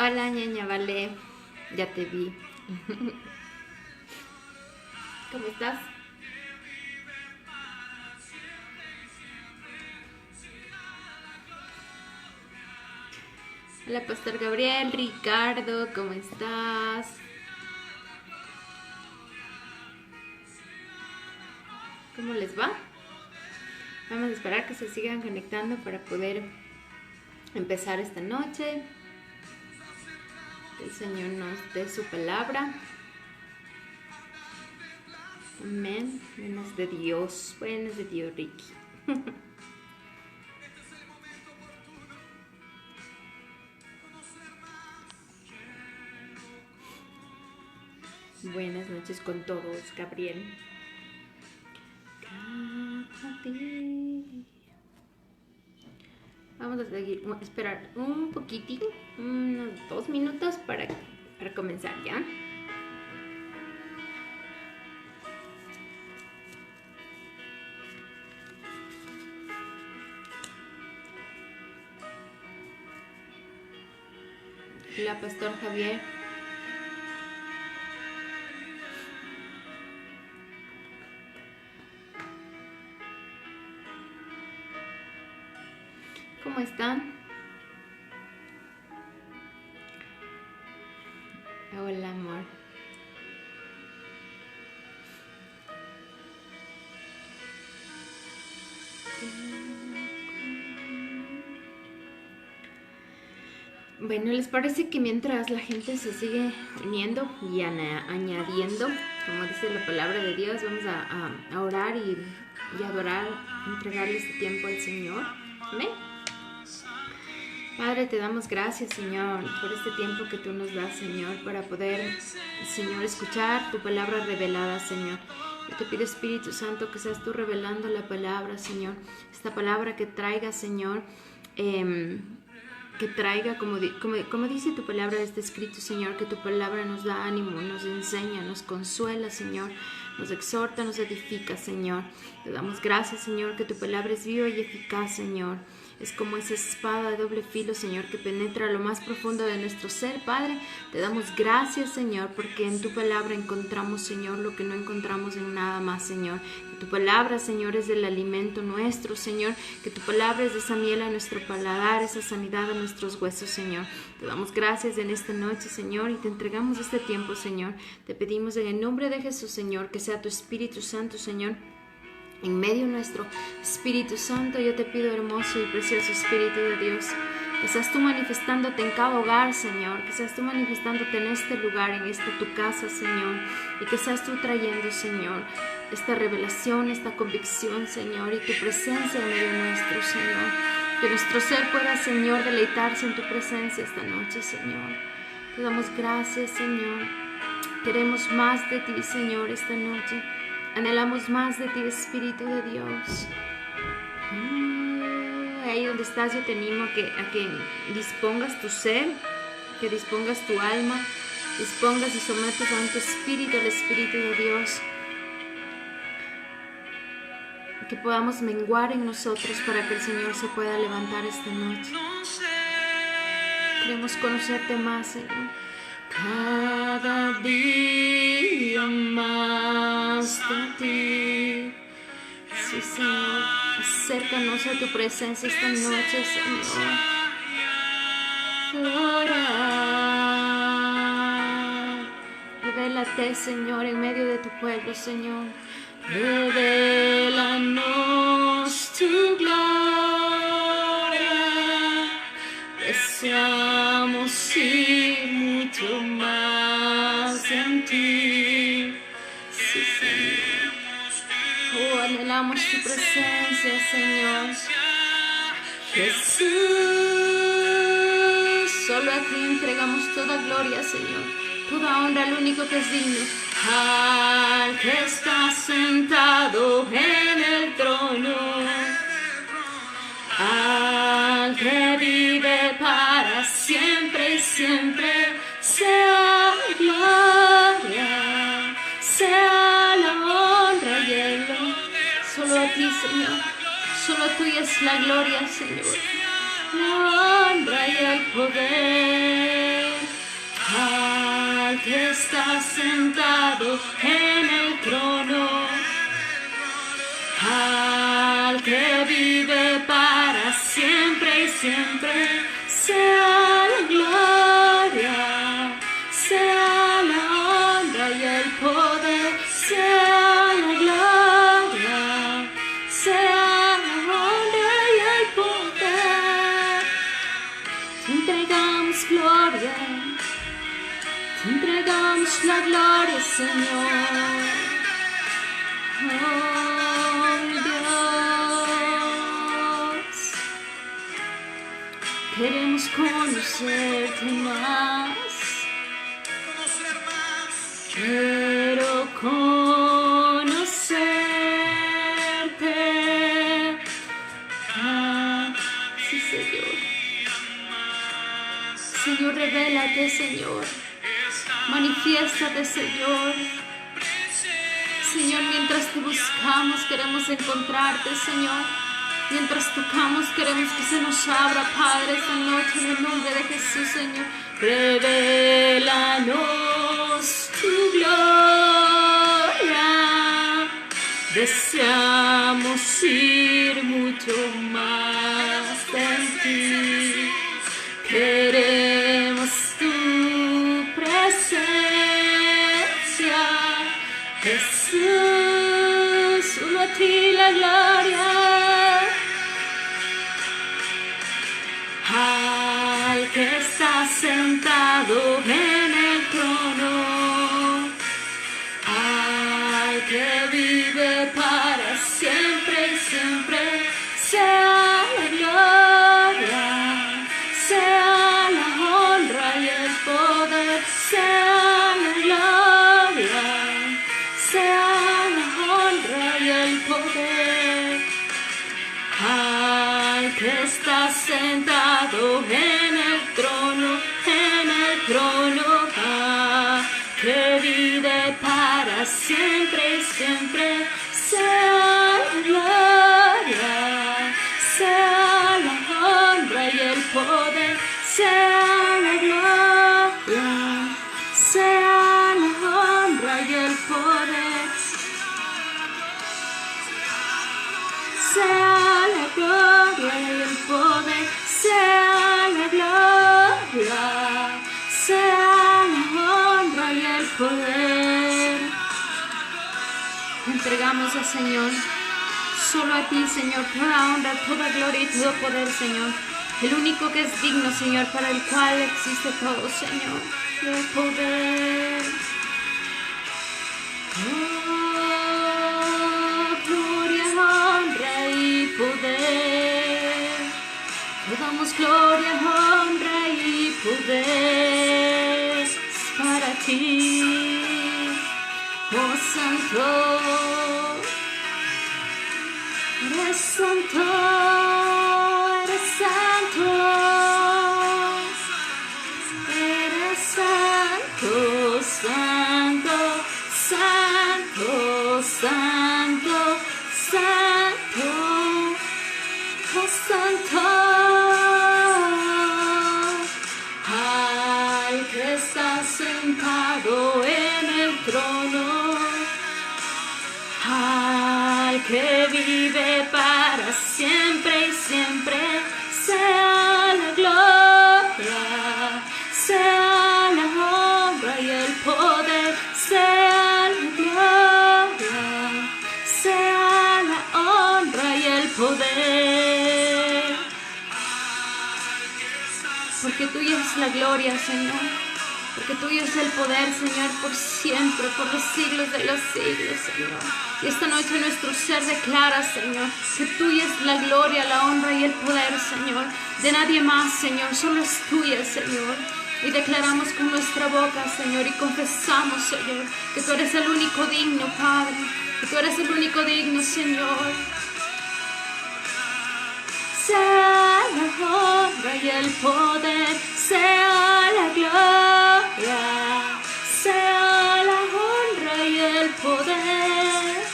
Hola, ñaña, vale. Ya te vi. ¿Cómo estás? Hola, Pastor Gabriel, Ricardo, ¿cómo estás? ¿Cómo les va? Vamos a esperar que se sigan conectando para poder empezar esta noche. Que el Señor nos dé su palabra. Amén. Buenas de Dios, Ricky. Buenas noches con todos, Gabriel. Vamos a seguir, esperar un poquitín, unos 2 minutos para comenzar ya. Hola, Pastor Javier. ¿Cómo están? Hola, amor. Bueno, ¿les parece que mientras la gente se sigue uniendo y añadiendo, como dice la palabra de Dios, vamos a orar y adorar, entregarle este tiempo al Señor? Amén. Padre, te damos gracias, Señor, por este tiempo que tú nos das, Señor, para poder, Señor, escuchar tu palabra revelada, Señor. Yo te pido, Espíritu Santo, que seas tú revelando la palabra, Señor. Esta palabra que traiga, Señor, que traiga, como dice tu palabra, este escrito, Señor, que tu palabra nos da ánimo, nos enseña, nos consuela, Señor, nos exhorta, nos edifica, Señor. Te damos gracias, Señor, que tu palabra es viva y eficaz, Señor. Es como esa espada de doble filo, Señor, que penetra lo más profundo de nuestro ser, Padre. Te damos gracias, Señor, porque en tu palabra encontramos, Señor, lo que no encontramos en nada más, Señor. Que tu palabra, Señor, es el alimento nuestro, Señor. Que tu palabra es esa miel a nuestro paladar, esa sanidad a nuestros huesos, Señor. Te damos gracias en esta noche, Señor, y te entregamos este tiempo, Señor. Te pedimos en el nombre de Jesús, Señor, que sea tu Espíritu Santo, Señor, en medio nuestro. Espíritu Santo, yo te pido, hermoso y precioso Espíritu de Dios, que seas tú manifestándote en cada hogar, Señor, que seas tú manifestándote en este lugar, en esta tu casa, Señor, y que seas tú trayendo, Señor, esta revelación, esta convicción, Señor, y tu presencia en medio nuestro, Señor. Que nuestro ser pueda, Señor, deleitarse en tu presencia esta noche, Señor. Te damos gracias, Señor. Queremos más de ti, Señor, esta noche. Anhelamos más de ti, Espíritu de Dios. Ahí donde estás, yo te animo a que dispongas tu ser, que dispongas tu alma, dispongas y sometas a tu espíritu, al Espíritu de Dios. Que podamos menguar en nosotros para que el Señor se pueda levantar esta noche. Queremos conocerte más, Señor. Cada día más de ti. Sí, Señor, acércanos a tu presencia esta noche, Señor. Orar. Revélate, Señor, en medio de tu pueblo, Señor. Revelanos tu gloria. Deseamos ir mucho más en ti. Sí, Señor. Oh, anhelamos tu presencia, Señor. Jesús, solo a ti entregamos toda gloria, Señor. Toda honra al único que es digno. Al que está sentado en el trono. Al que vive para siempre y siempre, sea gloria, sea la honra y el honor. Solo a ti, Señor, solo tuya es la gloria, Señor, la honra y el poder. al que está sentado en el trono, al que vive para siempre y siempre, sea la gloria, sea la honra y el poder, sea la gloria, sea la honra y el poder. Te entregamos gloria, te entregamos la gloria, Señor. Oh, Dios, queremos conocerte más. Quiero conocerte. Ah, sí, Señor. Señor, revélate, Señor. Manifiéstate, Señor. Señor, mientras te buscamos, queremos encontrarte, Señor. Mientras tocamos, queremos que se nos abra, Padre, esta noche, en el nombre de Jesús, Señor. Revélanos tu gloria. Deseamos ir mucho más en ti. Queremos tu presencia, Jesús, solo a ti la gloria. Al que está sentado en el trono, al que vive para siempre y siempre, sea la gloria, sea la honra y el poder, sea la gloria, sea la honra y el poder. Al que está sentado en el trono, que vive para siempre y siempre, sea la gloria, sea la honra y el poder, sea la gloria, sea la honra y el poder, sea la gloria y el poder, sea la gloria, sea la honra y el poder. Entregamos al Señor, solo a ti, Señor, toda honra, toda gloria y todo poder, Señor. El único que es digno, Señor, para el cual existe todo, Señor, el poder. Oh, gloria, honra y poder. Te damos gloria, honra y poder para ti, oh Santo. Eres santo, eres santo, eres santo, santo, santo, santo, santo, oh santo. Al que está sentado en el trono, al que vive para siempre y siempre, sea la gloria, sea la honra y el poder, sea la gloria, sea la honra y el poder. Porque tuya es la gloria, Señor. Porque tuyo es el poder, Señor, por siempre, por los siglos de los siglos, Señor. Y esta noche nuestro ser declara, Señor, que tuya es la gloria, la honra y el poder, Señor. De nadie más, Señor, solo es tuya, Señor. Y declaramos con nuestra boca, Señor, y confesamos, Señor, que tú eres el único digno, Padre. Que tú eres el único digno, Señor. Sea la honra y el poder, sea la gloria, sea la honra y el poder.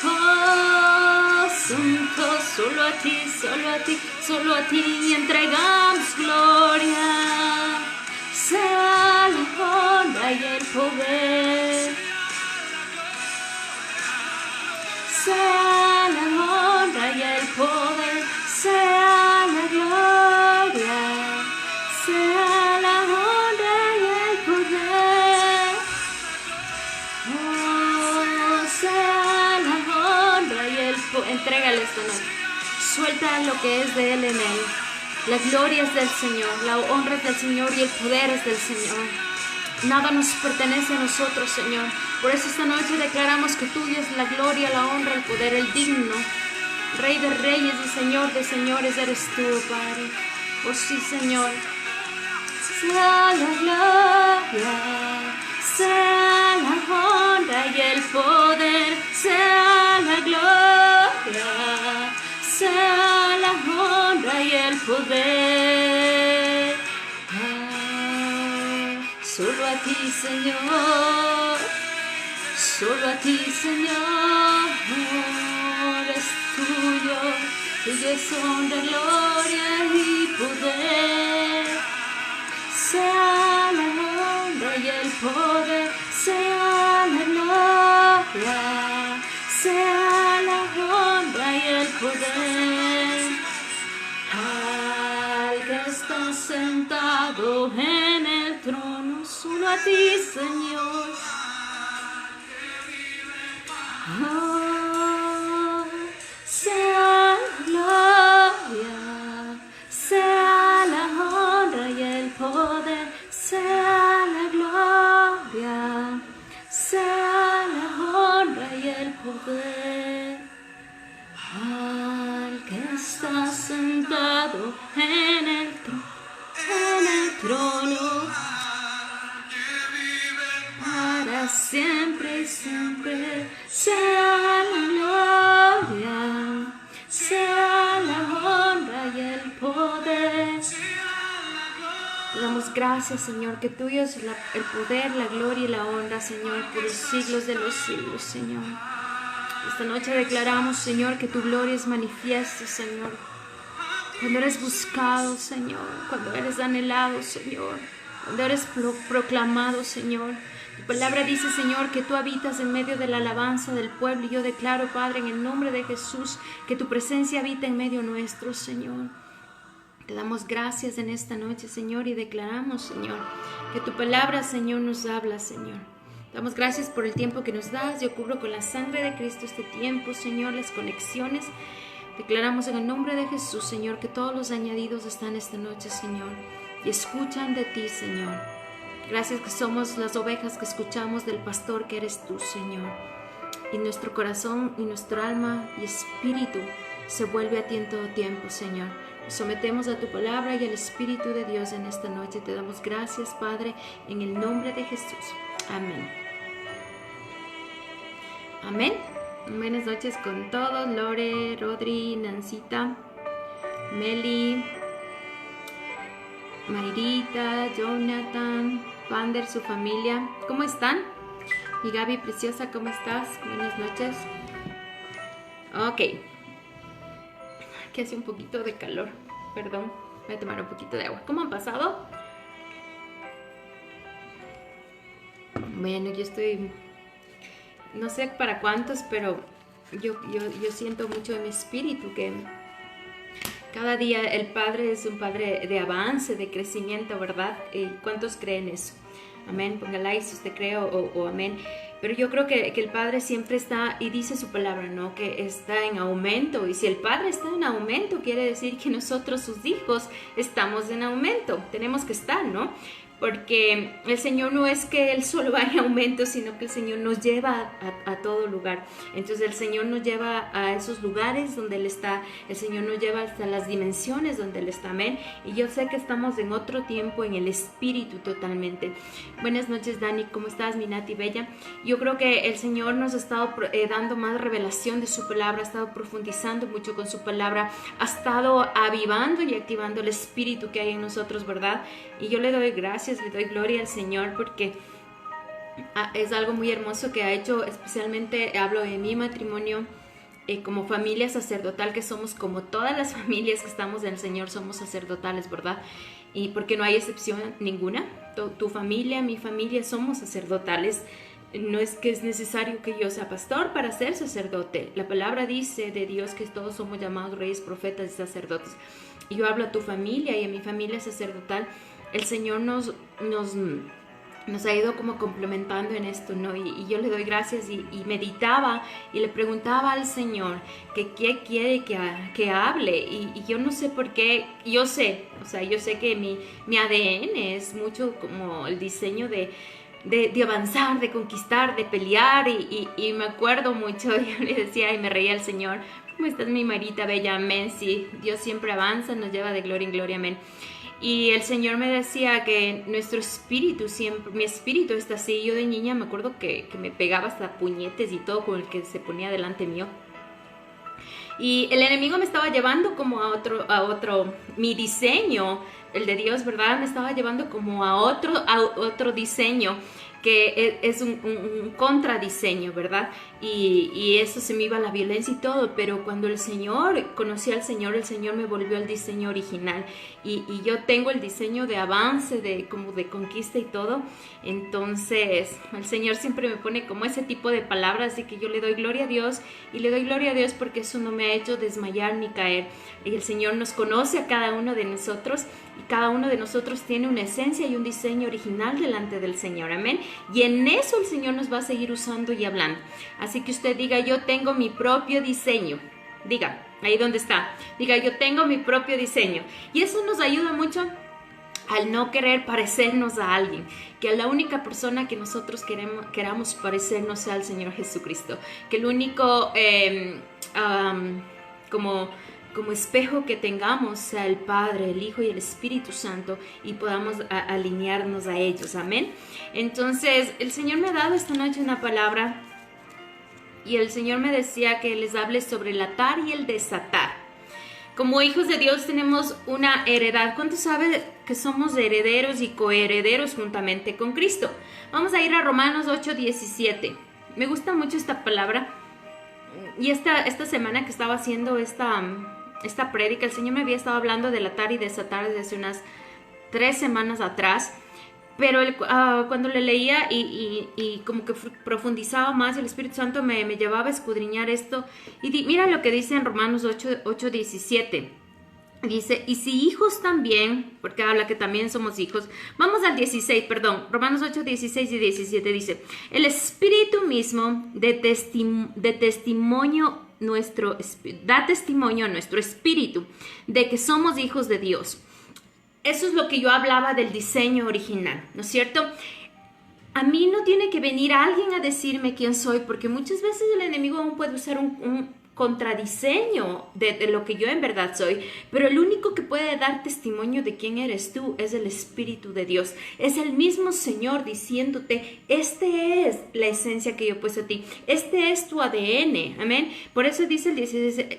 Oh, Santo, solo a ti, solo a ti, solo a ti entregamos gloria. Sea sea la honra y el poder. Sea la honra y el poder, sea la gloria, sea la honra y el poder. Oh, sea la honra y el poder. Entrégale esta noche. Suelta lo que es de Él en Él. La gloria es del Señor, la honra es del Señor y el poder es del Señor. Nada nos pertenece a nosotros, Señor. Por eso esta noche declaramos que tuya es la gloria, la honra, el poder, el digno. Rey de reyes y Señor de señores eres tú, Padre. Oh sí, Señor. Sea la gloria, sea la honra y el poder. Sea la gloria, sea la honra y el poder. Solo a ti, Señor, solo a ti, Señor, es tuyo, tuyo es honra, gloria y poder. Sea la honra y el poder, sea la gloria, sea la honra y el poder. Al que está sentado en el trono, solo a ti, Señor. Oh, sea la gloria, sea la honra y el poder, sea la gloria, sea la honra y el poder. Al que está sentado en el trono, para siempre y siempre, sea la gloria, sea la honra y el poder. Te damos gracias, Señor, que tuyo es el poder, la gloria y la honra, Señor, por los siglos de los siglos, Señor. Esta noche declaramos, Señor, que tu gloria es manifiesta, Señor. Cuando eres buscado, Señor, cuando eres anhelado, Señor, cuando eres proclamado, Señor. Tu palabra dice, Señor, que tú habitas en medio de la alabanza del pueblo. Y yo declaro, Padre, en el nombre de Jesús, que tu presencia habita en medio nuestro, Señor. Te damos gracias en esta noche, Señor, y declaramos, Señor, que tu palabra, Señor, nos habla, Señor. Damos gracias por el tiempo que nos das. Yo cubro con la sangre de Cristo este tiempo, Señor, las conexiones. Declaramos en el nombre de Jesús, Señor, que todos los añadidos están esta noche, Señor, y escuchan de ti, Señor. Gracias que somos las ovejas que escuchamos del pastor que eres tú, Señor. Y nuestro corazón y nuestro alma y espíritu se vuelve a ti en todo tiempo, Señor. Nos sometemos a tu palabra y al Espíritu de Dios en esta noche. Te damos gracias, Padre, en el nombre de Jesús. Amén. Amén. Buenas noches con todos. Lore, Rodri, Nancita, Meli, Mayrita, Jonathan, Vander, su familia. ¿Cómo están? Y Gaby preciosa, ¿cómo estás? Buenas noches. Ok. Aquí hace un poquito de calor. Perdón. Voy a tomar un poquito de agua. ¿Cómo han pasado? Bueno, yo estoy... No sé para cuántos, pero yo siento mucho en mi espíritu que cada día el Padre es un Padre de avance, de crecimiento, ¿verdad? ¿Cuántos creen eso? Amén. Ponga like si usted cree o amén. Pero yo creo que el Padre siempre está, y dice su palabra, ¿no? Que está en aumento. Y si el Padre está en aumento, quiere decir que nosotros, sus hijos, estamos en aumento. Tenemos que estar, ¿no? Porque el Señor no es que Él solo va en aumento, sino que el Señor nos lleva a todo lugar. Entonces el Señor nos lleva a esos lugares donde Él está. El Señor nos lleva hasta las dimensiones donde Él está. Amén. Y yo sé que estamos en otro tiempo, en el Espíritu totalmente. Buenas noches, Dani. ¿Cómo estás, mi Nati Bella? Yo creo que el Señor nos ha estado dando más revelación de su palabra. Ha estado profundizando mucho con su palabra. Ha estado avivando y activando el Espíritu que hay en nosotros, ¿verdad? Y yo le doy gracias. Le doy gloria al Señor porque es algo muy hermoso que ha hecho, especialmente hablo de mi matrimonio, como familia sacerdotal que somos, como todas las familias que estamos en el Señor somos sacerdotales, ¿verdad? Y porque no hay excepción ninguna. Tu familia, mi familia, somos sacerdotales. No es que es necesario que yo sea pastor para ser sacerdote. La palabra dice de Dios que todos somos llamados reyes, profetas y sacerdotes. Y yo hablo a tu familia y a mi familia sacerdotal. El Señor nos ha ido como complementando en esto, ¿no? Y yo le doy gracias y meditaba y le preguntaba al Señor que qué quiere que hable. Y yo no sé por qué, yo sé que mi ADN es mucho como el diseño de avanzar, de conquistar, de pelear. Y me acuerdo mucho, yo le decía y me reía al Señor: ¿cómo estás, mi Marita bella? Amén. Sí, Dios siempre avanza, nos lleva de gloria en gloria, amén. Y el Señor me decía que nuestro espíritu siempre, mi espíritu está así. Yo de niña me acuerdo que me pegaba hasta puñetes y todo con el que se ponía delante mío. Y el enemigo me estaba llevando como a otro, mi diseño, el de Dios, ¿verdad? Me estaba llevando como a otro diseño, que es un contradiseño, ¿verdad? Y eso se me iba a la violencia y todo, pero cuando conocí al Señor, el Señor me volvió al diseño original, y yo tengo el diseño de avance, como de conquista y todo. Entonces el Señor siempre me pone como ese tipo de palabras, así que yo le doy gloria a Dios, y le doy gloria a Dios porque eso no me ha hecho desmayar ni caer. Y el Señor nos conoce a cada uno de nosotros, y cada uno de nosotros tiene una esencia y un diseño original delante del Señor, amén. Y en eso el Señor nos va a seguir usando y hablando. Así que usted diga: yo tengo mi propio diseño. Diga, ahí donde está, diga: yo tengo mi propio diseño. Y eso nos ayuda mucho al no querer parecernos a alguien, que a la única persona que nosotros queramos parecernos sea al Señor Jesucristo, que el único como espejo que tengamos sea el Padre, el Hijo y el Espíritu Santo, y podamos alinearnos a ellos, amén. Entonces el Señor me ha dado esta noche una palabra, y el Señor me decía que les hable sobre el atar y el desatar. Como hijos de Dios tenemos una heredad. ¿Cuántos saben que somos herederos y coherederos juntamente con Cristo? Vamos a ir a Romanos 8:17. Me gusta mucho esta palabra. Y esta semana que estaba haciendo esta prédica, el Señor me había estado hablando del atar y desatar desde hace unas 3 semanas atrás. Pero cuando le leía y como que profundizaba más, el Espíritu Santo me llevaba a escudriñar esto. Y mira lo que dice en Romanos 8:17. Dice: y si hijos también, porque habla que también somos hijos. Vamos al 16, perdón. Romanos 8:16 y 17 dice: el Espíritu mismo da testimonio a nuestro espíritu de que somos hijos de Dios. Eso es lo que yo hablaba del diseño original, ¿no es cierto? A mí no tiene que venir alguien a decirme quién soy, porque muchas veces el enemigo aún puede usar un contradiseño de lo que yo en verdad soy, pero el único que puede dar testimonio de quién eres tú es el Espíritu de Dios. Es el mismo Señor diciéndote: este es la esencia que yo he puesto a ti, este es tu ADN, amén. Por eso dice el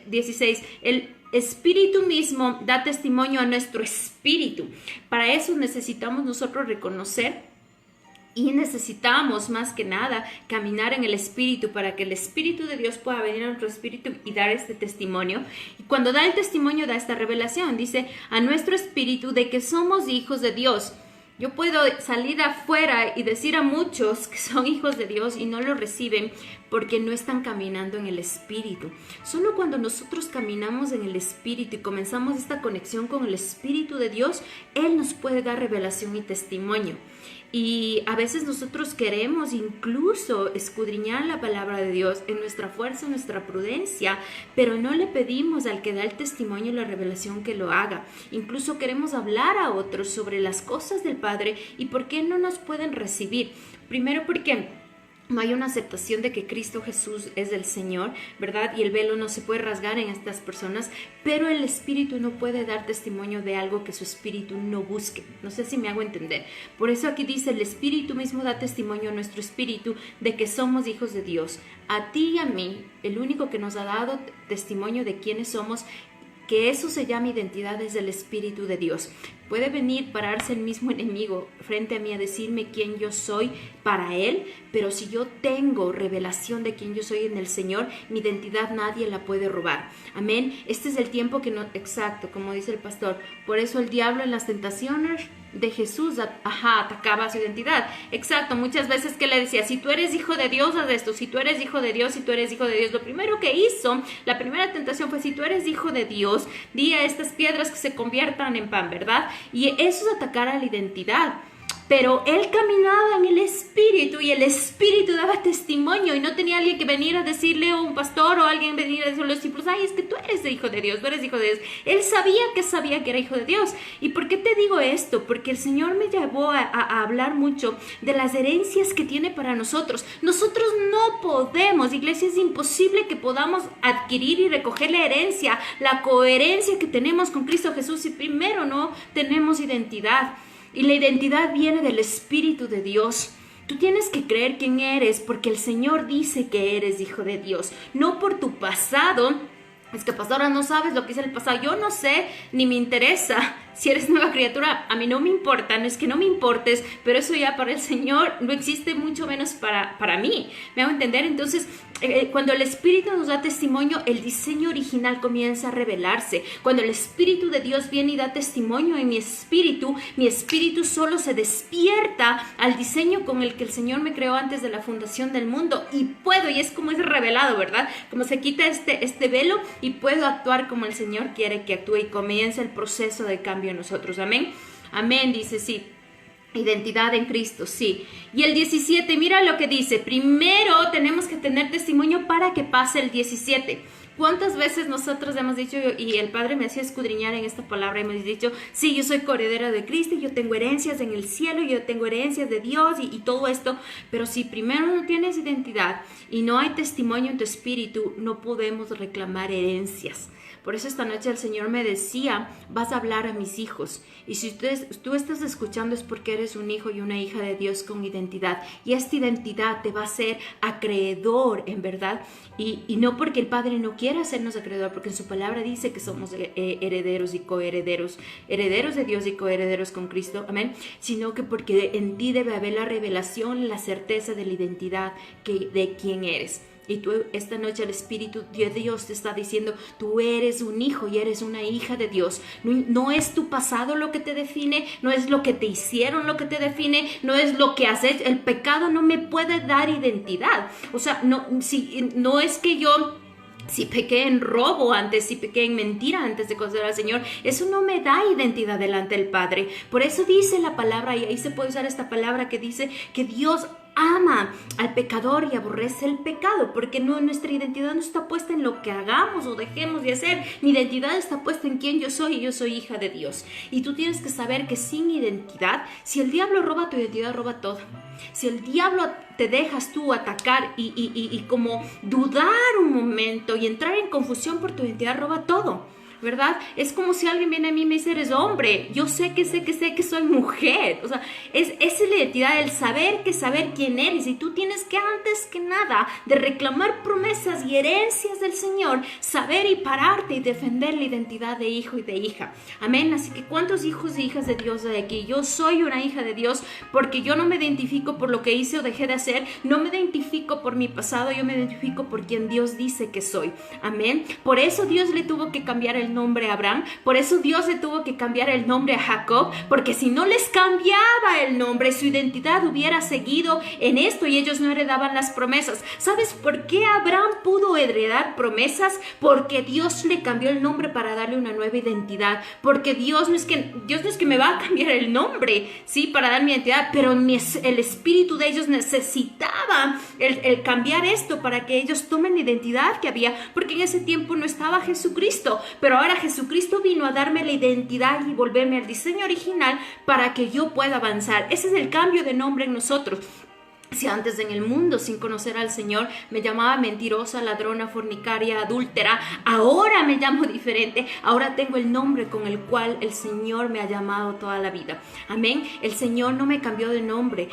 16, el Espíritu mismo da testimonio a nuestro espíritu. Para eso necesitamos nosotros reconocer, y necesitamos más que nada caminar en el Espíritu, para que el Espíritu de Dios pueda venir a nuestro espíritu y dar este testimonio. Y cuando da el testimonio, da esta revelación, dice: a nuestro espíritu de que somos hijos de Dios. Yo puedo salir afuera y decir a muchos que son hijos de Dios y no lo reciben porque no están caminando en el Espíritu. Solo cuando nosotros caminamos en el Espíritu y comenzamos esta conexión con el Espíritu de Dios, Él nos puede dar revelación y testimonio. Y a veces nosotros queremos incluso escudriñar la palabra de Dios en nuestra fuerza, en nuestra prudencia, pero no le pedimos al que da el testimonio y la revelación que lo haga. Incluso queremos hablar a otros sobre las cosas del Padre y por qué no nos pueden recibir. Primero porque no hay una aceptación de que Cristo Jesús es el Señor, ¿verdad? Y el velo no se puede rasgar en estas personas, pero el Espíritu no puede dar testimonio de algo que su Espíritu no busque. No sé si me hago entender. Por eso aquí dice: el Espíritu mismo da testimonio a nuestro espíritu de que somos hijos de Dios. A ti y a mí, el único que nos ha dado testimonio de quiénes somos que eso se llama identidad desde el Espíritu de Dios. Puede venir, pararse el mismo enemigo frente a mí a decirme quién yo soy para él, pero si yo tengo revelación de quién yo soy en el Señor, mi identidad nadie la puede robar. Amén. Este es el tiempo que no, exacto, como dice el pastor. Por eso el diablo en las tentaciones de Jesús, atacaba su identidad. Exacto, muchas veces que le decía, si tú eres hijo de Dios, haz esto, si tú eres hijo de Dios, si tú eres hijo de Dios. Lo primero que hizo, la primera tentación fue, si tú eres hijo de Dios, di a estas piedras que se conviertan en pan, ¿verdad? Y eso es atacar a la identidad. Pero él caminaba en el Espíritu y el Espíritu daba testimonio y no tenía alguien que venir a decirle, o un pastor o alguien venir a decirle a los discípulos, ay, es que tú eres hijo de Dios, tú eres hijo de Dios. Él sabía que era hijo de Dios. ¿Y por qué te digo esto? Porque el Señor me llevó a hablar mucho de las herencias que tiene para nosotros. Nosotros no podemos, iglesia, es imposible que podamos adquirir y recoger la herencia, la coherencia que tenemos con Cristo Jesús si primero no tenemos identidad. Y la identidad viene del Espíritu de Dios. Tú tienes que creer quién eres porque el Señor dice que eres hijo de Dios, no por tu pasado. Es que, pastora, no sabes lo que hice en el pasado. Yo no sé, ni me interesa. Si eres nueva criatura, a mí no me importa. No es que no me importes, pero eso ya para el Señor no existe, mucho menos para mí. ¿Me hago entender? Entonces, cuando el Espíritu nos da testimonio, el diseño original comienza a revelarse. Cuando el Espíritu de Dios viene y da testimonio en mi espíritu solo se despierta al diseño con el que el Señor me creó antes de la fundación del mundo. Y es como es revelado, ¿verdad? Como se quita este velo y puedo actuar como el Señor quiere que actúe y comienza el proceso de cambio en nosotros. Amén. Amén, dice, sí. Identidad en Cristo, sí. Y el 17, mira lo que dice. Primero tenemos que tener testimonio para que pase el 17. ¿Cuántas veces nosotros hemos dicho, y el Padre me hacía escudriñar en esta palabra, y hemos dicho, sí, yo soy coheredera de Cristo, yo tengo herencias en el cielo, yo tengo herencias de Dios y todo esto, pero si primero no tienes identidad y no hay testimonio en tu espíritu, no podemos reclamar herencias. Por eso esta noche el Señor me decía, vas a hablar a mis hijos. Y si tú estás escuchando es porque eres un hijo y una hija de Dios con identidad. Y esta identidad te va a hacer acreedor, en verdad. Y no porque el Padre no quiera hacernos acreedor, porque en su palabra dice que somos herederos y coherederos. Herederos de Dios y coherederos con Cristo. Amén. Sino que porque en ti debe haber la revelación, la certeza de la identidad de quién eres. Y tú esta noche el Espíritu de Dios te está diciendo, tú eres un hijo y eres una hija de Dios. No es tu pasado lo que te define, no es lo que te hicieron lo que te define, no es lo que has hecho. El pecado no me puede dar identidad. O sea, no es que yo... Si pequé en robo antes, si pequé en mentira antes de conocer al Señor, eso no me da identidad delante del Padre. Por eso dice la palabra, y ahí se puede usar esta palabra que dice que Dios ama al pecador y aborrece el pecado, porque nuestra identidad no está puesta en lo que hagamos o dejemos de hacer. Mi identidad está puesta en quién yo soy, y yo soy hija de Dios. Y tú tienes que saber que sin identidad, si el diablo roba tu identidad, roba todo. Si el diablo te dejas tú atacar y como dudar un momento y entrar en confusión por tu identidad, roba todo, ¿verdad? Es como si alguien viene a mí y me dice, eres hombre. Yo sé que soy mujer. O sea, es la identidad, el saber quién eres. Y tú tienes que, antes que nada, de reclamar promesas y herencias del Señor, saber y pararte y defender la identidad de hijo y de hija. Amén. Así que, ¿cuántos hijos e hijas de Dios hay aquí? Yo soy una hija de Dios porque yo no me identifico por lo que hice o dejé de hacer. No me identifico por mi pasado. Yo me identifico por quien Dios dice que soy. Amén. Por eso Dios le tuvo que cambiar el nombre a Abraham, por eso Dios le tuvo que cambiar el nombre a Jacob, porque si no les cambiaba el nombre, su identidad hubiera seguido en esto y ellos no heredaban las promesas. ¿Sabes por qué Abraham pudo heredar promesas? Porque Dios le cambió el nombre para darle una nueva identidad, porque Dios no es que me va a cambiar el nombre, sí, para dar mi identidad, pero el espíritu de ellos necesitaba el cambiar esto para que ellos tomen la identidad que había, porque en ese tiempo no estaba Jesucristo, pero ahora Jesucristo vino a darme la identidad y volverme al diseño original para que yo pueda avanzar. Ese es el cambio de nombre en nosotros. Si antes en el mundo, sin conocer al Señor, me llamaba mentirosa, ladrona, fornicaria, adúltera, ahora me llamo diferente. Ahora tengo el nombre con el cual el Señor me ha llamado toda la vida. Amén. El Señor no me cambió de nombre.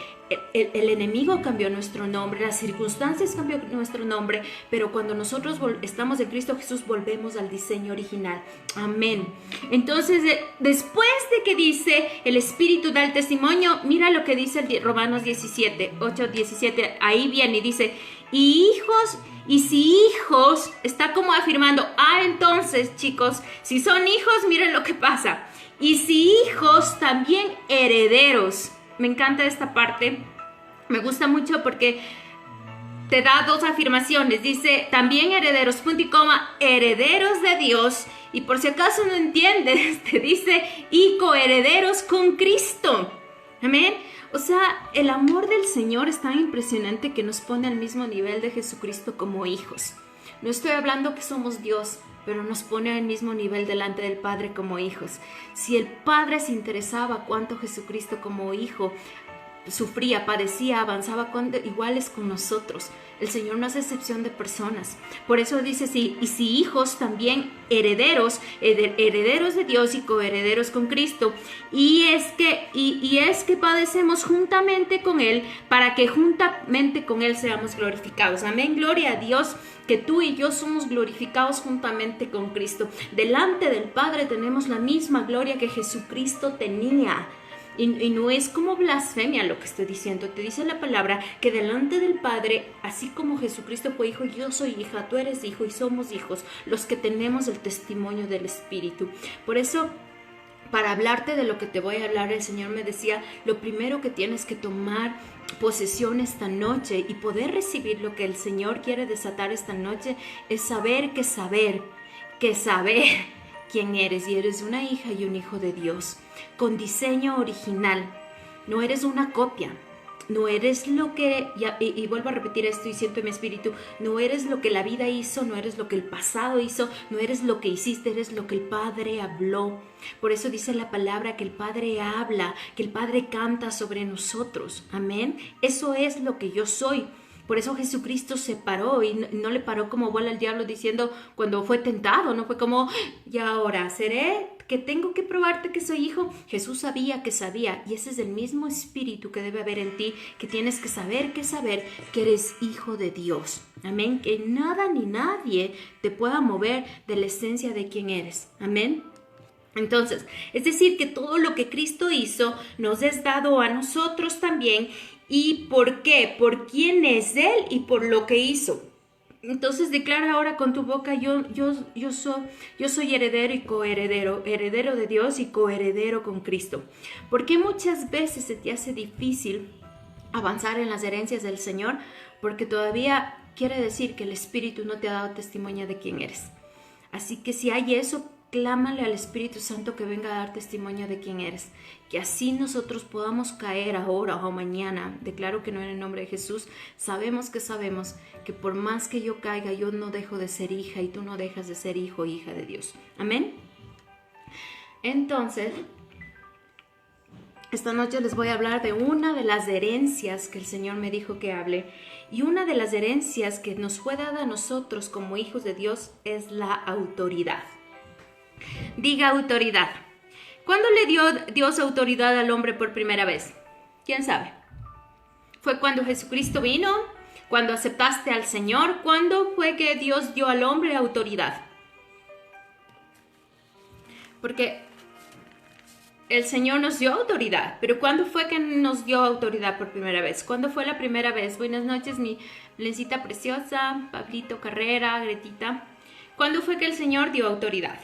el enemigo cambió nuestro nombre, las circunstancias cambió nuestro nombre, pero cuando nosotros estamos en Cristo Jesús volvemos al diseño original. Amén. Entonces, después de que dice el Espíritu da el testimonio, mira lo que dice Romanos 17, 8, 17, ahí viene y dice, y hijos, y si hijos, está como afirmando, entonces chicos, si son hijos, miren lo que pasa, y si hijos, también herederos. Me encanta esta parte, me gusta mucho porque te da dos afirmaciones. Dice, también herederos, punto y coma, herederos de Dios. Y por si acaso no entiendes, te dice, y coherederos con Cristo. Amén. O sea, el amor del Señor es tan impresionante que nos pone al mismo nivel de Jesucristo como hijos. No estoy hablando que somos Dios, pero nos pone al mismo nivel delante del Padre como hijos. Si el Padre se interesaba cuánto Jesucristo como hijo sufría, padecía, avanzaba iguales con nosotros. El Señor no hace excepción de personas. Por eso dice, sí, y si hijos, también herederos, herederos de Dios y coherederos con Cristo. Y es que padecemos juntamente con Él, para que juntamente con Él seamos glorificados. Amén, gloria a Dios, que tú y yo somos glorificados juntamente con Cristo. Delante del Padre tenemos la misma gloria que Jesucristo tenía. Y no es como blasfemia lo que estoy diciendo. Te dice la palabra que delante del Padre, así como Jesucristo fue hijo, yo soy hija, tú eres hijo y somos hijos, los que tenemos el testimonio del Espíritu. Por eso, para hablarte de lo que te voy a hablar, el Señor me decía, lo primero que tienes que tomar posesión esta noche y poder recibir lo que el Señor quiere desatar esta noche es saber quién eres, y eres una hija y un hijo de Dios, con diseño original. No eres una copia, no eres lo que, y vuelvo a repetir esto y siento en mi espíritu, no eres lo que la vida hizo, no eres lo que el pasado hizo, no eres lo que hiciste, eres lo que el Padre habló. Por eso dice la palabra que el Padre habla, que el Padre canta sobre nosotros. Amén. Eso es lo que yo soy. Por eso Jesucristo se paró y no le paró como bola al diablo diciendo cuando fue tentado, no fue como, y ahora seré que tengo que probarte que soy hijo. Jesús sabía, y ese es el mismo espíritu que debe haber en ti, que tienes que saber que eres hijo de Dios. Amén, que nada ni nadie te pueda mover de la esencia de quién eres. Amén. Entonces, es decir, que todo lo que Cristo hizo nos es dado a nosotros también. ¿Y por qué? Por quién es Él y por lo que hizo. Entonces declara ahora con tu boca, yo soy heredero y coheredero, heredero de Dios y coheredero con Cristo. ¿Por qué muchas veces se te hace difícil avanzar en las herencias del Señor? Porque todavía quiere decir que el Espíritu no te ha dado testimonio de quién eres. Así que si hay eso, clámale al Espíritu Santo que venga a dar testimonio de quién eres, que así nosotros podamos caer ahora o mañana. Declaro que no en el nombre de Jesús. Sabemos que por más que yo caiga, yo no dejo de ser hija y tú no dejas de ser hijo o hija de Dios. Amén. Entonces, esta noche les voy a hablar de una de las herencias que el Señor me dijo que hable. Y una de las herencias que nos fue dada a nosotros como hijos de Dios es la autoridad. Diga autoridad. ¿Cuándo le dio Dios autoridad al hombre por primera vez? ¿Quién sabe? ¿Fue cuando Jesucristo vino? ¿Cuando aceptaste al Señor? ¿Cuándo fue que Dios dio al hombre autoridad? Porque el Señor nos dio autoridad, pero ¿cuándo fue que nos dio autoridad por primera vez? ¿Cuándo fue la primera vez? Buenas noches, mi Belencita preciosa, Pablito Carrera, Gretita. ¿Cuándo fue que el Señor dio autoridad?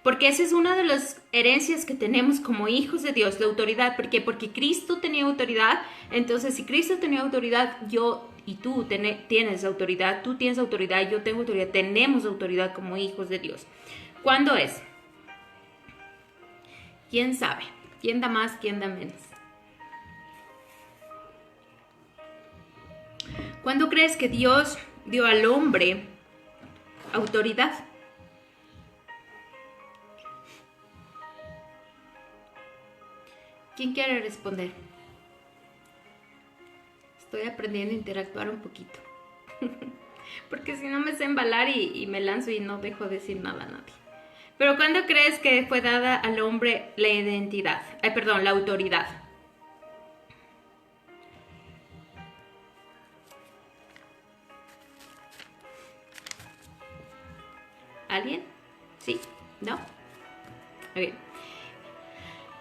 Porque esa es una de las herencias que tenemos como hijos de Dios, la autoridad. ¿Por qué? Porque Cristo tenía autoridad. Entonces, si Cristo tenía autoridad, yo y tú tienes autoridad. Tú tienes autoridad, yo tengo autoridad. Tenemos autoridad como hijos de Dios. ¿Cuándo es? ¿Quién sabe? ¿Quién da más? ¿Quién da menos? ¿Cuándo crees que Dios dio al hombre autoridad? ¿Quién quiere responder? Estoy aprendiendo a interactuar un poquito. Porque si no me sé embalar y me lanzo y no dejo decir nada a nadie. Pero ¿cuándo crees que fue dada al hombre la identidad? La autoridad. ¿Alguien? ¿Sí? ¿No? Ok.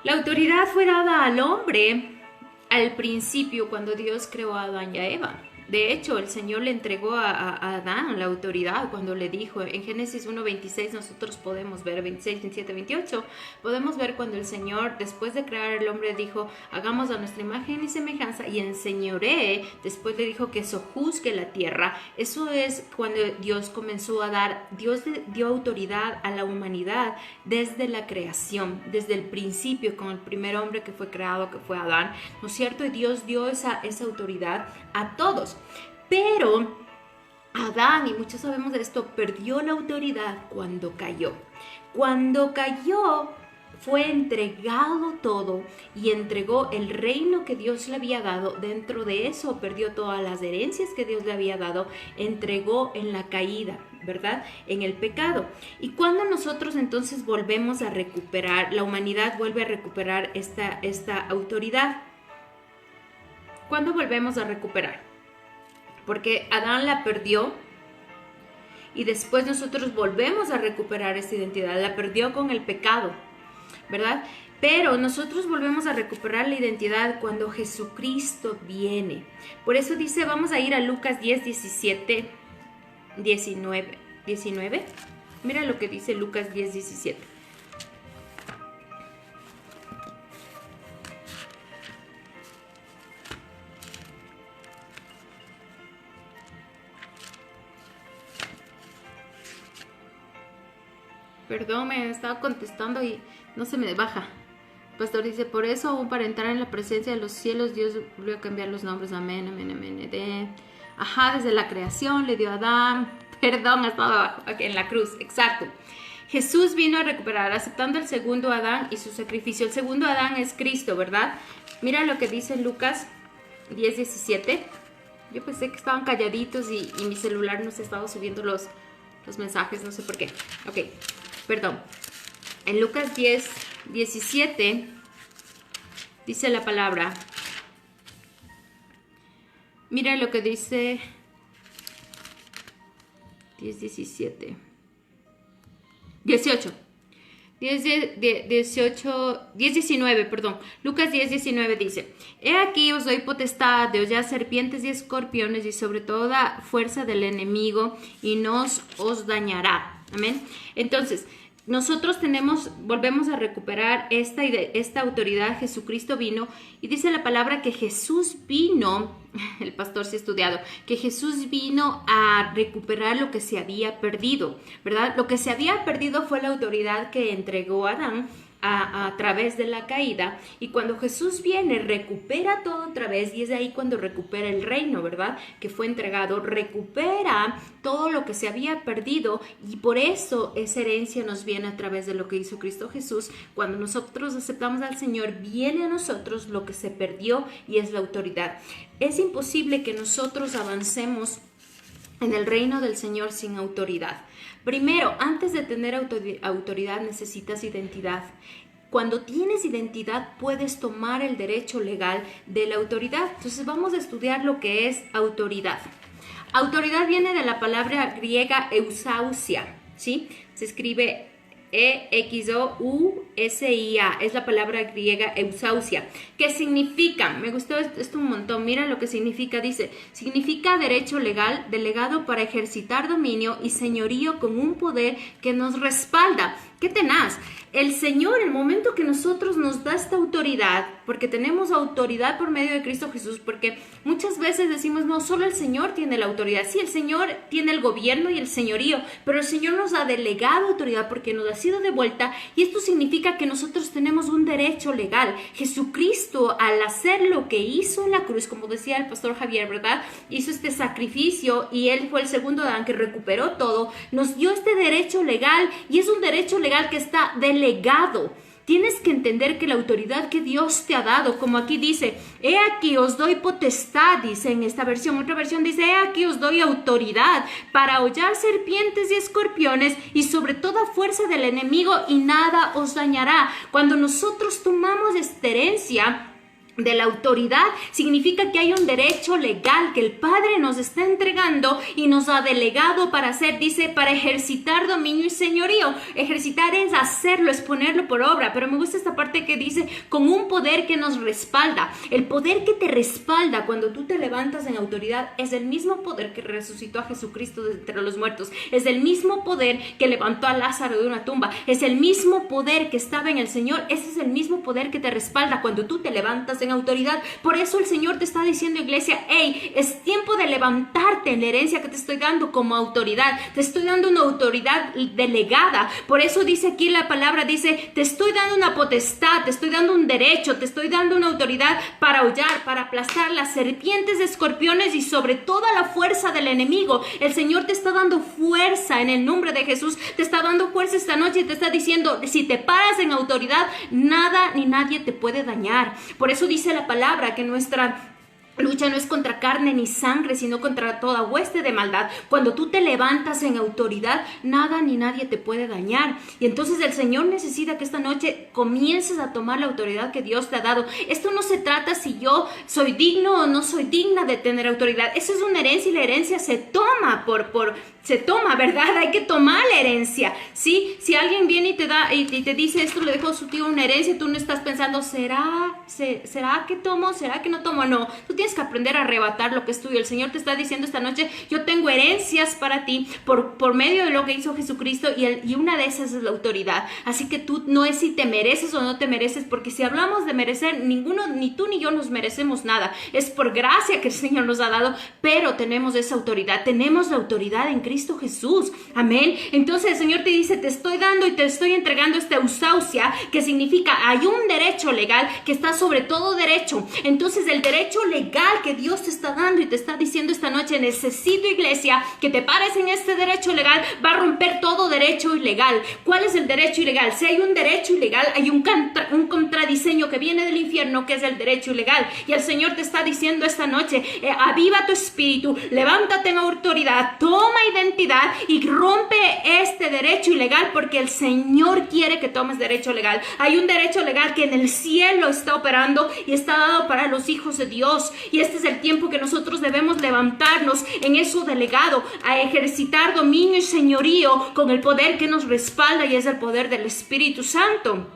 La autoridad fue dada al hombre al principio cuando Dios creó a Adán y a Eva. De hecho, el Señor le entregó a Adán la autoridad cuando le dijo, en Génesis 1:26 nosotros podemos ver, 26, 27, 28, podemos ver cuando el Señor, después de crear al hombre, dijo, hagamos a nuestra imagen y semejanza y enseñoree, después le dijo que sojuzgue la tierra. Eso es cuando Dios comenzó a dar, Dios dio autoridad a la humanidad desde la creación, desde el principio, con el primer hombre que fue creado, que fue Adán, ¿no es cierto? Y Dios dio esa autoridad a todos. Pero Adán, y muchos sabemos de esto, perdió la autoridad cuando cayó. Cuando cayó, fue entregado todo y entregó el reino que Dios le había dado. Dentro de eso perdió todas las herencias que Dios le había dado, entregó en la caída, ¿verdad? En el pecado. Y cuando nosotros entonces volvemos a recuperar, la humanidad vuelve a recuperar esta autoridad. ¿Cuándo volvemos a recuperar? Porque Adán la perdió y después nosotros volvemos a recuperar esta identidad. La perdió con el pecado, ¿verdad? Pero nosotros volvemos a recuperar la identidad cuando Jesucristo viene. Por eso dice, vamos a ir a Lucas 10, 17, 19. Mira lo que dice Lucas 10, 17. Perdón, me estaba contestando y no se me baja. El pastor dice, por eso aún para entrar en la presencia de los cielos, Dios volvió a cambiar los nombres. Amén, amén, amén. Ajá, desde la creación le dio a Adán. Perdón, estaba abajo, okay, en la cruz, exacto. Jesús vino a recuperar, aceptando el segundo Adán y su sacrificio. El segundo Adán es Cristo, ¿verdad? Mira lo que dice Lucas 10, 17. Yo pensé que estaban calladitos y mi celular no se estaba subiendo los mensajes, no sé por qué. Ok. Perdón, en Lucas 10, 17 dice la palabra, mira lo que dice 10, 17, 18, 19, perdón. Lucas 10, 19 dice, he aquí os doy potestad de hollar serpientes y escorpiones y sobre toda fuerza del enemigo y no os dañará. Amén. Entonces, nosotros volvemos a recuperar esta autoridad. Jesucristo vino y dice la palabra que Jesús vino, el pastor sí ha estudiado, que Jesús vino a recuperar lo que se había perdido, ¿verdad? Lo que se había perdido fue la autoridad que entregó Adán a través de la caída, y cuando Jesús viene recupera todo otra vez, y es de ahí cuando recupera el reino, ¿verdad? Que fue entregado, recupera todo lo que se había perdido, y por eso esa herencia nos viene a través de lo que hizo Cristo Jesús. Cuando nosotros aceptamos al Señor, viene a nosotros lo que se perdió, y es la autoridad. Es imposible que nosotros avancemos en el reino del Señor sin autoridad. Primero, antes de tener autoridad necesitas identidad. Cuando tienes identidad puedes tomar el derecho legal de la autoridad. Entonces vamos a estudiar lo que es autoridad. Autoridad viene de la palabra griega exousia, ¿sí? Se escribe E-X-O-U-S-I-A, es la palabra griega exousia. ¿Qué significa? Me gustó esto un montón. Mira lo que significa. Dice, significa derecho legal delegado para ejercitar dominio y señorío con un poder que nos respalda. ¡Qué tenaz! El Señor, el momento que nosotros nos da esta autoridad, porque tenemos autoridad por medio de Cristo Jesús, porque muchas veces decimos, no, solo el Señor tiene la autoridad. Sí, el Señor tiene el gobierno y el señorío, pero el Señor nos ha delegado autoridad porque nos ha sido devuelta, y esto significa que nosotros tenemos un derecho legal. Jesucristo, al hacer lo que hizo en la cruz, como decía el pastor Javier, ¿verdad? Hizo este sacrificio y Él fue el segundo Adán que recuperó todo, nos dio este derecho legal, y es un derecho legal que está delegado. Tienes que entender que la autoridad que Dios te ha dado, como aquí dice, he aquí os doy potestad, dice en esta versión. Otra versión dice, he aquí os doy autoridad para hollar serpientes y escorpiones y sobre toda fuerza del enemigo y nada os dañará. Cuando nosotros tomamos esta herencia, de la autoridad, significa que hay un derecho legal que el Padre nos está entregando y nos ha delegado para hacer, dice, para ejercitar dominio y señorío. Ejercitar es hacerlo, es ponerlo por obra, pero me gusta esta parte que dice, con un poder que nos respalda. El poder que te respalda cuando tú te levantas en autoridad es el mismo poder que resucitó a Jesucristo de entre los muertos, es el mismo poder que levantó a Lázaro de una tumba, es el mismo poder que estaba en el Señor, ese es el mismo poder que te respalda cuando tú te levantas en autoridad. Por eso el Señor te está diciendo, iglesia, hey, es tiempo de levantarte en la herencia que te estoy dando como autoridad. Te estoy dando una autoridad delegada. Por eso dice aquí la palabra, dice, te estoy dando una potestad, te estoy dando un derecho, te estoy dando una autoridad para hollar, para aplastar las serpientes, escorpiones y sobre toda la fuerza del enemigo. El Señor te está dando fuerza en el nombre de Jesús. Te está dando fuerza esta noche y te está diciendo, si te paras en autoridad, nada ni nadie te puede dañar. Por eso dice la palabra que nuestra lucha no es contra carne ni sangre, sino contra toda hueste de maldad. Cuando tú te levantas en autoridad, nada ni nadie te puede dañar. Y entonces el Señor necesita que esta noche comiences a tomar la autoridad que Dios te ha dado. Esto no se trata si yo soy digno o no soy digna de tener autoridad. Eso es una herencia y la herencia se toma se toma, ¿verdad? Hay que tomar la herencia, ¿sí? Si alguien viene y te da y te dice esto, le dejó su tío una herencia, tú no estás pensando, ¿será que tomo? ¿Será que no tomo? No, tú tienes que aprender a arrebatar lo que es tuyo. El Señor te está diciendo esta noche, yo tengo herencias para ti por medio de lo que hizo Jesucristo y una de esas es la autoridad. Así que tú no es si te mereces o no te mereces, porque si hablamos de merecer, ninguno, ni tú ni yo nos merecemos nada. Es por gracia que el Señor nos ha dado, pero tenemos esa autoridad, tenemos la autoridad en Cristo Jesús, amén. Entonces el Señor te dice, te estoy dando y te estoy entregando esta exousia, que significa hay un derecho legal que está sobre todo derecho. Entonces el derecho legal que Dios te está dando y te está diciendo esta noche, necesito, iglesia, que te pares en este derecho legal, va a romper todo derecho ilegal. ¿Cuál es el derecho ilegal? Si hay un derecho ilegal, hay un contradiseño que viene del infierno, que es el derecho ilegal. Y el Señor te está diciendo esta noche, aviva tu espíritu, levántate en autoridad, toma identidad y rompe este derecho ilegal, porque el Señor quiere que tomes derecho legal. Hay un derecho legal que en el cielo está operando y está dado para los hijos de Dios, y este es el tiempo que nosotros debemos levantarnos en eso delegado, a ejercitar dominio y señorío con el poder que nos respalda, y es el poder del Espíritu Santo.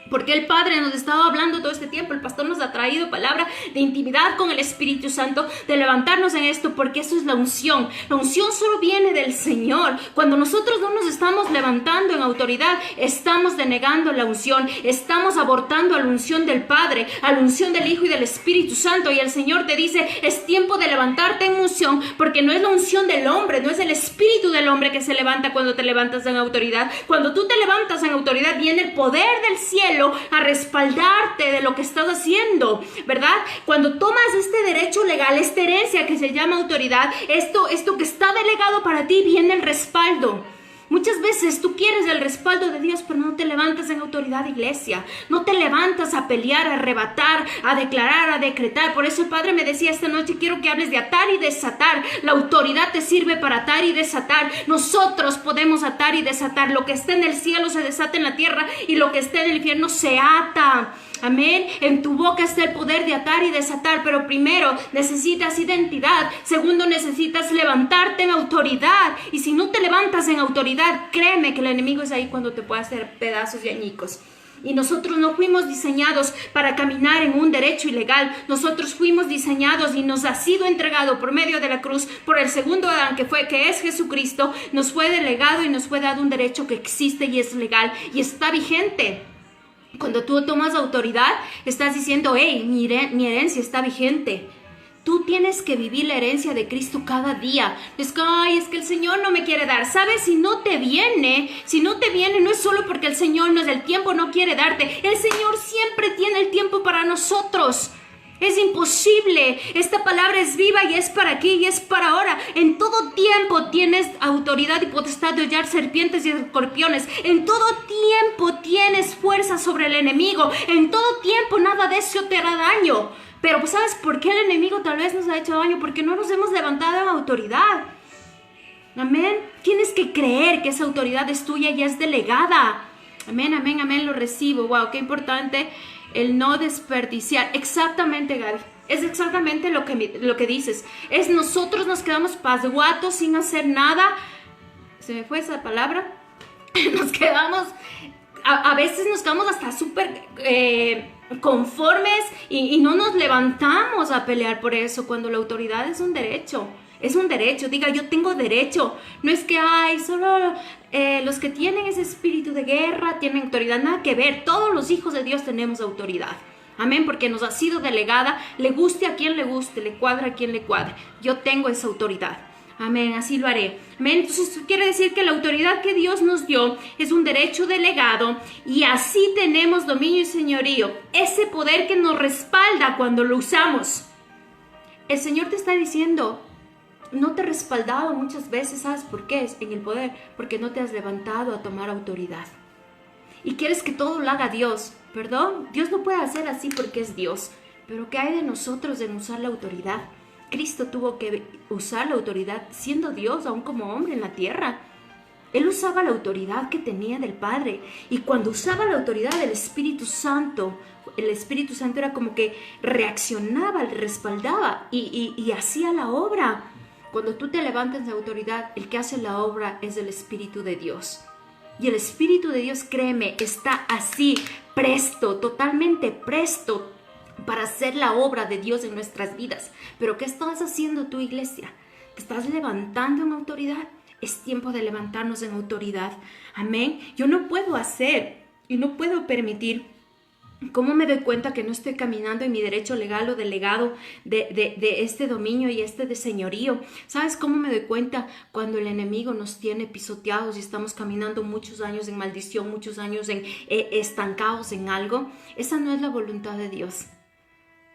Porque el Padre nos estaba hablando todo este tiempo, el pastor nos ha traído palabra de intimidad con el Espíritu Santo, de levantarnos en esto, porque eso es la unción. La unción solo viene del Señor. Cuando nosotros no nos estamos levantando en autoridad, estamos denegando la unción, estamos abortando a la unción del Padre, a la unción del Hijo y del Espíritu Santo. Y el Señor te dice, es tiempo de levantarte en unción, porque no es la unción del hombre, no es el espíritu del hombre que se levanta cuando te levantas en autoridad. Cuando tú te levantas en autoridad, viene el poder del cielo a respaldarte de lo que estás haciendo, ¿verdad? Cuando tomas este derecho legal, esta herencia que se llama autoridad, esto que está delegado para ti, viene el respaldo. Muchas veces tú quieres el respaldo de Dios, pero no te levantas en autoridad, iglesia. No te levantas a pelear, a arrebatar, a declarar, a decretar. Por eso el Padre me decía esta noche, quiero que hables de atar y desatar. La autoridad te sirve para atar y desatar. Nosotros podemos atar y desatar. Lo que está en el cielo se desata en la tierra, y lo que está en el infierno se ata. Amén. En tu boca está el poder de atar y desatar, pero primero necesitas identidad. Segundo, necesitas levantarte en autoridad. Y si no te levantas en autoridad, créeme que el enemigo es ahí cuando te puede hacer pedazos y añicos. Y nosotros no fuimos diseñados para caminar en un derecho ilegal. Nosotros fuimos diseñados y nos ha sido entregado por medio de la cruz, por el segundo Adán, que es Jesucristo. Nos fue delegado y nos fue dado un derecho que existe y es legal y está vigente. Cuando tú tomas autoridad, estás diciendo, hey, mi herencia está vigente. Tú tienes que vivir la herencia de Cristo cada día. Es que el Señor no me quiere dar. ¿Sabes? Si no te viene, no es solo porque el Señor no es el tiempo, no quiere darte. El Señor siempre tiene el tiempo para nosotros. Es imposible. Esta palabra es viva y es para aquí y es para ahora. En todo tiempo tienes autoridad y potestad de hollar serpientes y escorpiones. En todo tiempo tienes fuerza sobre el enemigo. En todo tiempo nada de eso te hará daño. Pero ¿sabes por qué el enemigo tal vez nos ha hecho daño? Porque no nos hemos levantado en autoridad. Amén. Tienes que creer que esa autoridad es tuya y es delegada. Amén, amén, amén, lo recibo. Wow, qué importante el no desperdiciar. Exactamente, Gaby. Es exactamente lo que dices. Es nosotros nos quedamos pasguatos sin hacer nada. ¿Se me fue esa palabra? Nos quedamos, a veces nos quedamos hasta súper conformes y no nos levantamos a pelear por eso, cuando la autoridad es un derecho. Es un derecho, diga, yo tengo derecho. No es que hay solo los que tienen ese espíritu de guerra tienen autoridad. Nada que ver, todos los hijos de Dios tenemos autoridad. Amén, porque nos ha sido delegada, le guste a quien le guste, le cuadre a quien le cuadre. Yo tengo esa autoridad. Amén, así lo haré. Amén, entonces quiere decir que la autoridad que Dios nos dio es un derecho delegado y así tenemos dominio y señorío. Ese poder que nos respalda cuando lo usamos. El Señor te está diciendo, no te he respaldado muchas veces, ¿sabes por qué? Es en el poder, porque no te has levantado a tomar autoridad. Y quieres que todo lo haga Dios. Perdón, Dios no puede hacer así porque es Dios. Pero ¿qué hay de nosotros en usar la autoridad? Cristo tuvo que usar la autoridad siendo Dios, aún como hombre en la tierra. Él usaba la autoridad que tenía del Padre. Y cuando usaba la autoridad del Espíritu Santo, el Espíritu Santo era como que reaccionaba, respaldaba y hacía la obra. Cuando tú te levantas de autoridad, el que hace la obra es el Espíritu de Dios. Y el Espíritu de Dios, créeme, está así, presto, totalmente presto para hacer la obra de Dios en nuestras vidas. Pero ¿qué estás haciendo tu iglesia? ¿Te estás levantando en autoridad? Es tiempo de levantarnos en autoridad. Amén. Yo no puedo hacer y no puedo permitir. ¿Cómo me doy cuenta que no estoy caminando en mi derecho legal o delegado de este dominio y de señorío? ¿Sabes cómo me doy cuenta? Cuando el enemigo nos tiene pisoteados y estamos caminando muchos años en maldición, muchos años estancados en algo. Esa no es la voluntad de Dios.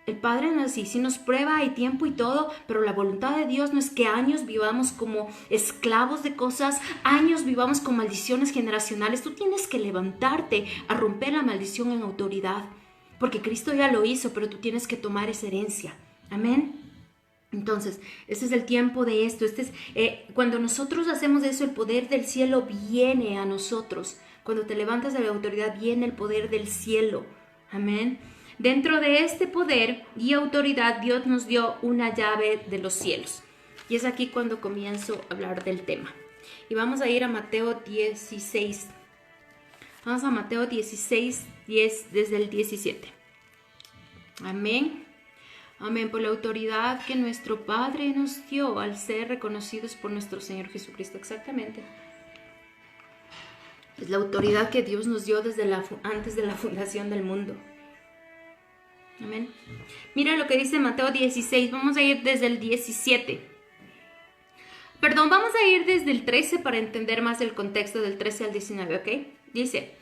El Padre no es así, sí nos prueba, hay tiempo y todo, pero la voluntad de Dios no es que años vivamos como esclavos de cosas, años vivamos con maldiciones generacionales. Tú tienes que levantarte a romper la maldición en autoridad, porque Cristo ya lo hizo, pero tú tienes que tomar esa herencia. Amén. Entonces, este es el tiempo de esto. Cuando nosotros hacemos eso, el poder del cielo viene a nosotros. Cuando te levantas de la autoridad, viene el poder del cielo. Amén. Dentro de este poder y autoridad, Dios nos dio una llave de los cielos. Y es aquí cuando comienzo a hablar del tema. Y vamos a ir a Mateo 16. Vamos a Mateo 16, 10, desde el 17. Amén. Amén. Por la autoridad que nuestro Padre nos dio al ser reconocidos por nuestro Señor Jesucristo. Exactamente. Es la autoridad que Dios nos dio antes de la fundación del mundo. Amén. Mira lo que dice Mateo 16. Vamos a ir desde el 17. Perdón, vamos a ir desde el 13 para entender más el contexto del 13 al 19, ¿ok? Dice,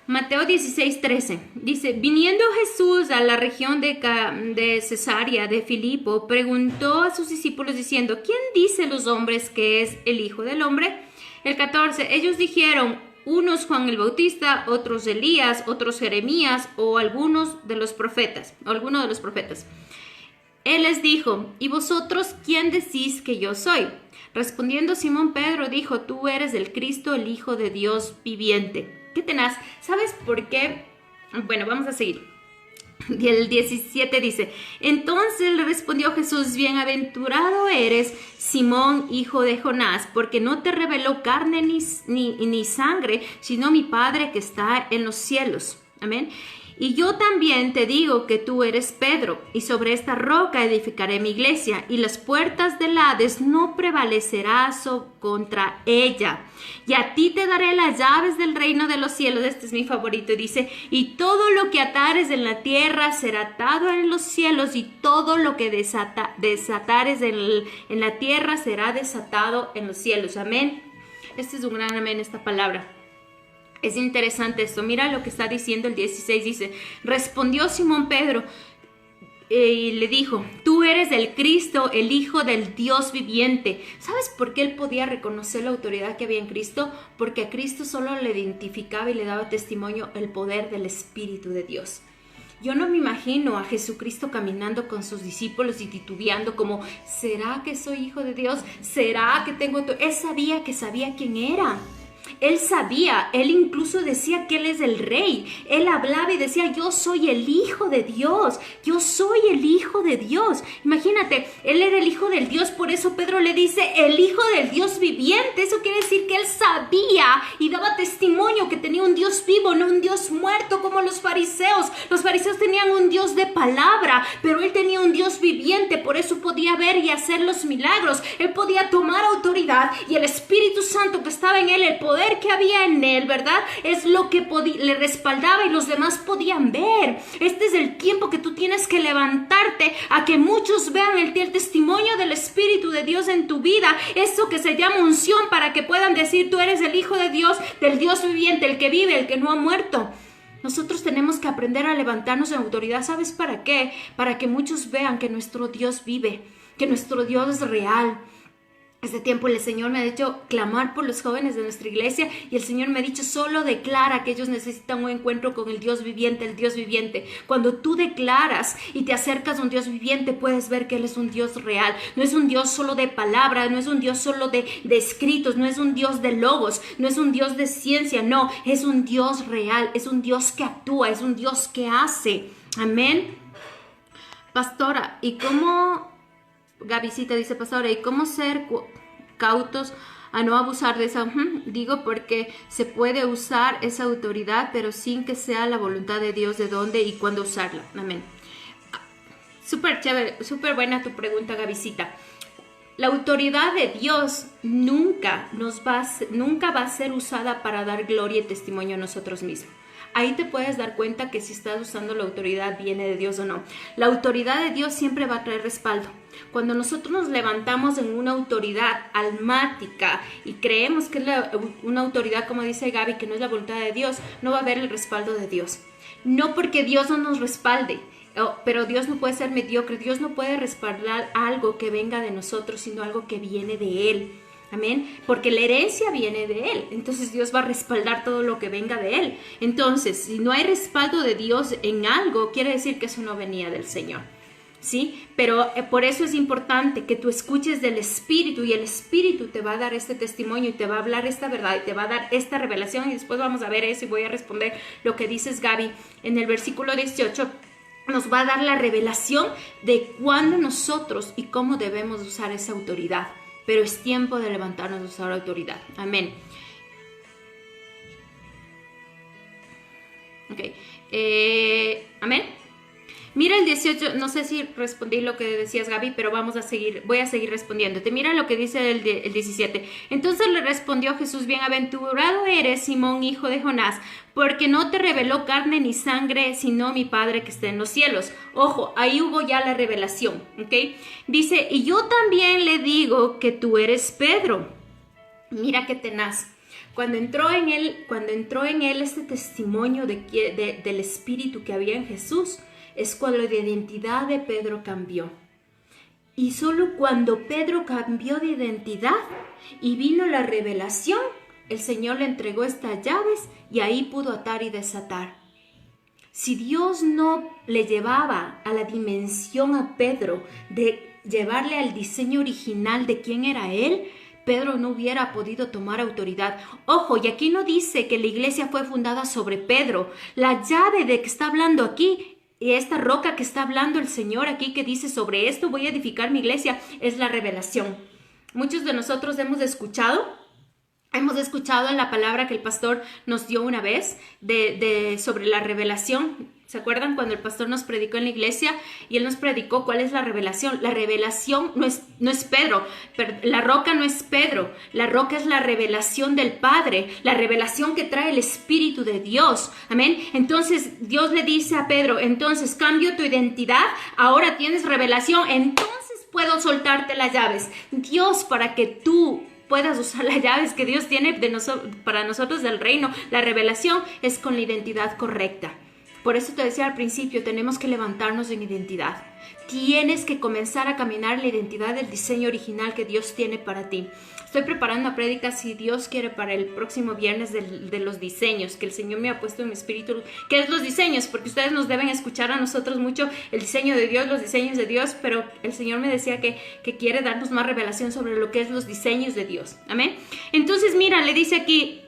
Mateo 16, 13. Dice, viniendo Jesús a la región de Cesarea de Filipo, preguntó a sus discípulos diciendo, ¿quién dice los hombres que es el Hijo del Hombre? El 14. Ellos dijeron, unos Juan el Bautista, otros Elías, otros Jeremías o algunos de los profetas. Él les dijo, ¿y vosotros quién decís que yo soy? Respondiendo Simón Pedro dijo, tú eres el Cristo, el Hijo de Dios viviente. ¿Qué tenaz? ¿Sabes por qué? Bueno, vamos a seguir. Y el 17 dice, entonces le respondió Jesús, bienaventurado eres, Simón, hijo de Jonás, porque no te reveló carne ni sangre, sino mi Padre que está en los cielos. Amén. Y yo también te digo que tú eres Pedro, y sobre esta roca edificaré mi iglesia, y las puertas del Hades no prevalecerán contra ella. Y a ti te daré las llaves del reino de los cielos. Este es mi favorito. Dice, y todo lo que atares en la tierra será atado en los cielos, y todo lo que desatares en la tierra será desatado en los cielos. Amén. Este es un gran amén, esta palabra. Es interesante esto. Mira lo que está diciendo el 16. Dice, respondió Simón Pedro y le dijo, tú eres el Cristo, el Hijo del Dios viviente. ¿Sabes por qué él podía reconocer la autoridad que había en Cristo? Porque a Cristo solo le identificaba y le daba testimonio el poder del Espíritu de Dios. Yo no me imagino a Jesucristo caminando con sus discípulos y titubeando como, ¿será que soy hijo de Dios? ¿Será que tengo...? Él sabía quién era. Él sabía, él incluso decía que él es el rey. Él hablaba y decía, yo soy el hijo de Dios, yo soy el hijo de Dios. Imagínate, él era el hijo del Dios, por eso Pedro le dice, el hijo del Dios viviente. Eso quiere decir que él sabía y daba testimonio que tenía un Dios vivo, no un Dios muerto como los fariseos. Los fariseos tenían un Dios de palabra, pero él tenía un Dios viviente, por eso podía ver y hacer los milagros. Él podía tomar autoridad y el Espíritu Santo que estaba en él, el poder que había en él, ¿verdad? Es lo que le respaldaba y los demás podían ver. Este es el tiempo que tú tienes que levantarte a que muchos vean el testimonio del Espíritu de Dios en tu vida. Eso que se llama unción, para que puedan decir, tú eres el Hijo de Dios, del Dios viviente, el que vive, el que no ha muerto. Nosotros tenemos que aprender a levantarnos en autoridad. ¿Sabes para qué? Para que muchos vean que nuestro Dios vive, que nuestro Dios es real. Este tiempo el Señor me ha dicho clamar por los jóvenes de nuestra iglesia, y el Señor me ha dicho, solo declara que ellos necesitan un encuentro con el Dios viviente, el Dios viviente. Cuando tú declaras y te acercas a un Dios viviente, puedes ver que Él es un Dios real. No es un Dios solo de palabras, no es un Dios solo de escritos, no es un Dios de logos, no es un Dios de ciencia, no, es un Dios real, es un Dios que actúa, es un Dios que hace. Amén. Pastora, ¿y cómo... Gabycita dice, pastora, ¿y cómo ser cautos a no abusar de esa? Digo, porque se puede usar esa autoridad, pero sin que sea la voluntad de Dios de dónde y cuándo usarla. Amén. Súper chévere, súper buena tu pregunta, Gabycita. La autoridad de Dios nunca va a ser usada para dar gloria y testimonio a nosotros mismos. Ahí te puedes dar cuenta que si estás usando la autoridad viene de Dios o no. La autoridad de Dios siempre va a traer respaldo. Cuando nosotros nos levantamos en una autoridad almática y creemos que es una autoridad, como dice Gaby, que no es la voluntad de Dios, no va a haber el respaldo de Dios. No porque Dios no nos respalde, pero Dios no puede ser mediocre. Dios no puede respaldar algo que venga de nosotros, sino algo que viene de Él. Amén, porque la herencia viene de Él, entonces Dios va a respaldar todo lo que venga de Él. Entonces, si no hay respaldo de Dios en algo, quiere decir que eso no venía del Señor, ¿sí? Pero por eso es importante que tú escuches del Espíritu, y el Espíritu te va a dar este testimonio y te va a hablar esta verdad y te va a dar esta revelación, y después vamos a ver eso y voy a responder lo que dices, Gaby, en el versículo 18. Nos va a dar la revelación de cuándo nosotros y cómo debemos usar esa autoridad. Pero es tiempo de levantarnos a usar autoridad. Amén. Ok. Amén. Mira el 18, no sé si respondí lo que decías, Gaby, pero voy a seguir respondiéndote. Mira lo que dice el 17. Entonces le respondió Jesús, bienaventurado eres, Simón, hijo de Jonás, porque no te reveló carne ni sangre, sino mi Padre que está en los cielos. Ojo, ahí hubo ya la revelación, ¿ok? Dice, y yo también le digo que tú eres Pedro. Mira qué tenaz. Cuando entró en él este testimonio del Espíritu que había en Jesús, es cuando la identidad de Pedro cambió. Y solo cuando Pedro cambió de identidad y vino la revelación, el Señor le entregó estas llaves y ahí pudo atar y desatar. Si Dios no le llevaba a la dimensión a Pedro de llevarle al diseño original de quién era él, Pedro no hubiera podido tomar autoridad. Ojo, y aquí no dice que la iglesia fue fundada sobre Pedro. La llave de que está hablando aquí, y esta roca que está hablando el Señor aquí, que dice sobre esto voy a edificar mi iglesia, es la revelación. Muchos de nosotros hemos escuchado en la palabra que el pastor nos dio una vez sobre la revelación. ¿Se acuerdan cuando el pastor nos predicó en la iglesia y él nos predicó cuál es la revelación? La revelación no es Pedro, la roca no es Pedro, la roca es la revelación del Padre, la revelación que trae el Espíritu de Dios. Amén. Entonces Dios le dice a Pedro, entonces cambio tu identidad, ahora tienes revelación, entonces puedo soltarte las llaves. Dios, para que tú puedas usar las llaves que Dios tiene para nosotros del reino, la revelación es con la identidad correcta. Por eso te decía al principio, tenemos que levantarnos en identidad. Tienes que comenzar a caminar la identidad del diseño original que Dios tiene para ti. Estoy preparando una prédica, si Dios quiere, para el próximo viernes de los diseños, que el Señor me ha puesto en mi espíritu. ¿Qué es los diseños? Porque ustedes nos deben escuchar a nosotros mucho el diseño de Dios, los diseños de Dios, pero el Señor me decía que quiere darnos más revelación sobre lo que es los diseños de Dios. Amén. Entonces, mira, le dice aquí,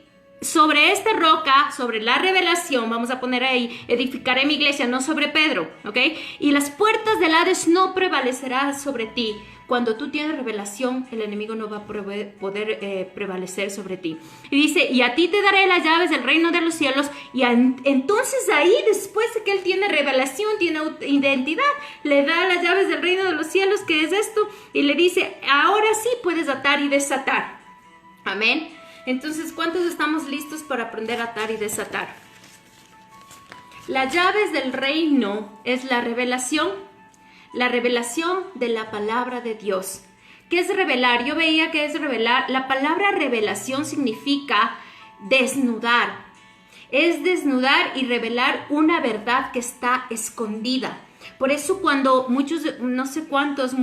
sobre esta roca, sobre la revelación, vamos a poner ahí, edificaré mi iglesia, no sobre Pedro, ¿ok? Y las puertas del Hades no prevalecerán sobre ti. Cuando tú tienes revelación, el enemigo no va a poder prevalecer sobre ti. Y dice, y a ti te daré las llaves del reino de los cielos. Y entonces ahí, después de que él tiene revelación, tiene identidad, le da las llaves del reino de los cielos, que es esto, y le dice, ahora sí puedes atar y desatar. Amén. Entonces, ¿cuántos estamos listos para aprender a atar y desatar? Las llaves del reino es la revelación de la palabra de Dios. ¿Qué es revelar? Yo veía que es revelar. La palabra revelación significa desnudar. Es desnudar y revelar una verdad que está escondida. Por eso cuando muchos, no sé cuántos,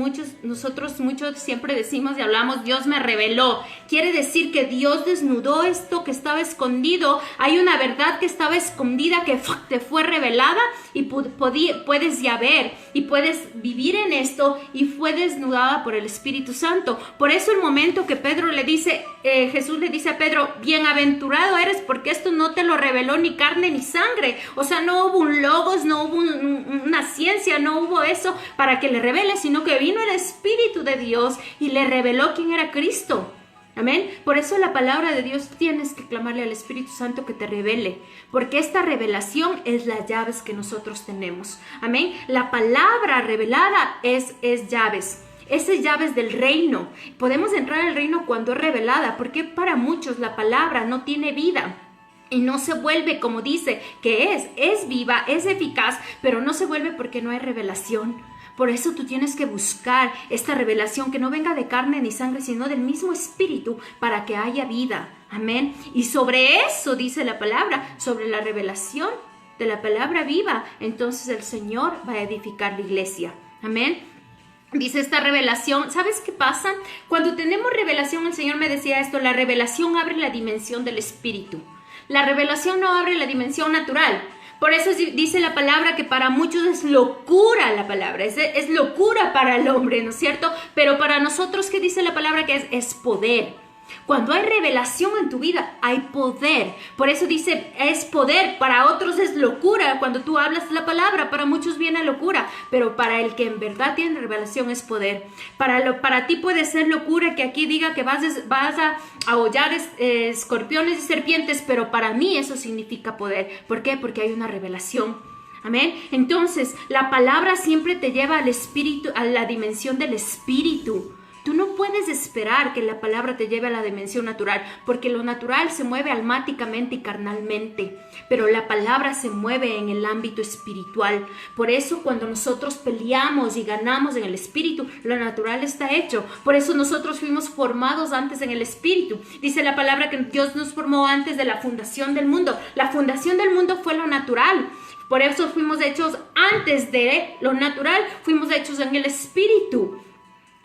nosotros siempre decimos y hablamos, Dios me reveló. Quiere decir que Dios desnudó esto que estaba escondido. Hay una verdad que estaba escondida que te fue revelada y puedes ya ver y puedes vivir en esto y fue desnudada por el Espíritu Santo. Por eso el momento que Jesús le dice a Pedro, bienaventurado eres porque esto no te lo reveló ni carne ni sangre. O sea, no hubo un logos, no hubo una ciencia, no hubo eso para que le revele, sino que vino el Espíritu de Dios y le reveló quién era Cristo. Amén. Por eso la palabra de Dios tienes que clamarle al Espíritu Santo que te revele, porque esta revelación es las llaves que nosotros tenemos. Amén. La palabra revelada es llaves. Esas llaves del reino. Podemos entrar al reino cuando es revelada, porque para muchos la palabra no tiene vida. Y no se vuelve como dice que es viva, es eficaz, pero no se vuelve porque no hay revelación. Por eso tú tienes que buscar esta revelación que no venga de carne ni sangre, sino del mismo Espíritu para que haya vida. Amén. Y sobre eso dice la palabra, sobre la revelación de la palabra viva, entonces el Señor va a edificar la iglesia. Amén. Dice esta revelación, ¿sabes qué pasa? Cuando tenemos revelación, el Señor me decía esto, la revelación abre la dimensión del Espíritu. La revelación no abre la dimensión natural. Por eso dice la palabra que para muchos es locura la palabra, es locura para el hombre, ¿no es cierto? Pero para nosotros, ¿qué dice la palabra? Que es poder. Cuando hay revelación en tu vida, hay poder. Por eso dice, es poder. Para otros es locura. Cuando tú hablas la palabra, para muchos viene locura. Pero para el que en verdad tiene revelación es poder. Para ti puede ser locura que aquí diga que vas a hollar escorpiones y serpientes. Pero para mí eso significa poder. ¿Por qué? Porque hay una revelación. Amén. Entonces, la palabra siempre te lleva al espíritu, a la dimensión del espíritu. Tú no puedes esperar que la palabra te lleve a la dimensión natural, porque lo natural se mueve almáticamente y carnalmente, pero la palabra se mueve en el ámbito espiritual. Por eso cuando nosotros peleamos y ganamos en el espíritu, lo natural está hecho. Por eso nosotros fuimos formados antes en el espíritu. Dice la palabra que Dios nos formó antes de la fundación del mundo. La fundación del mundo fue lo natural. Por eso fuimos hechos antes de lo natural, fuimos hechos en el espíritu.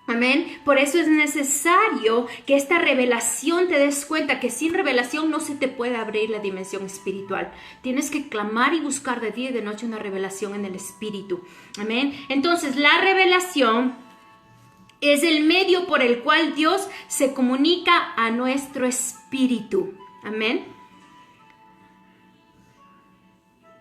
Amén. Por eso es necesario que esta revelación te des cuenta que sin revelación no se te puede abrir la dimensión espiritual. Tienes que clamar y buscar de día y de noche una revelación en el espíritu. Amén. Entonces la revelación es el medio por el cual Dios se comunica a nuestro espíritu. Amén.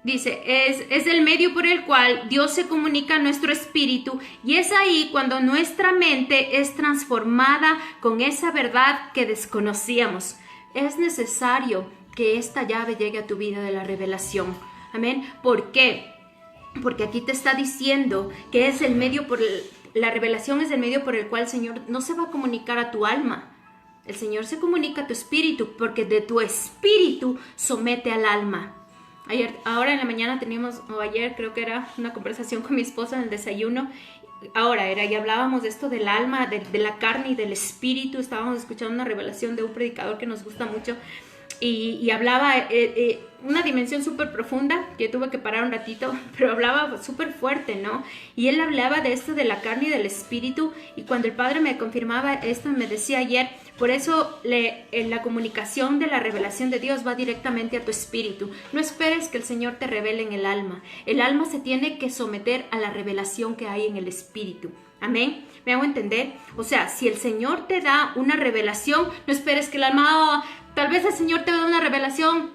Dice, es el medio por el cual Dios se comunica a nuestro espíritu y es ahí cuando nuestra mente es transformada con esa verdad que desconocíamos. Es necesario que esta llave llegue a tu vida de la revelación. Amén. ¿Por qué? Porque aquí te está diciendo que es el medio la revelación es el medio por el cual el Señor no se va a comunicar a tu alma. El Señor se comunica a tu espíritu porque de tu espíritu somete al alma. Ahora en la mañana ayer creo que era una conversación con mi esposa en el desayuno. Y hablábamos de esto del alma, de la carne y del espíritu. Estábamos escuchando una revelación de un predicador que nos gusta mucho. Y hablaba una dimensión súper profunda, que tuve que parar un ratito, pero hablaba súper fuerte, ¿no? Y él hablaba de esto de la carne y del espíritu, y cuando el Padre me confirmaba esto, me decía ayer, por eso la comunicación de la revelación de Dios va directamente a tu espíritu. No esperes que el Señor te revele en el alma se tiene que someter a la revelación que hay en el espíritu. Amén. ¿Me hago entender? O sea, si el Señor te da una revelación, no esperes que el alma Tal vez el Señor te da una revelación.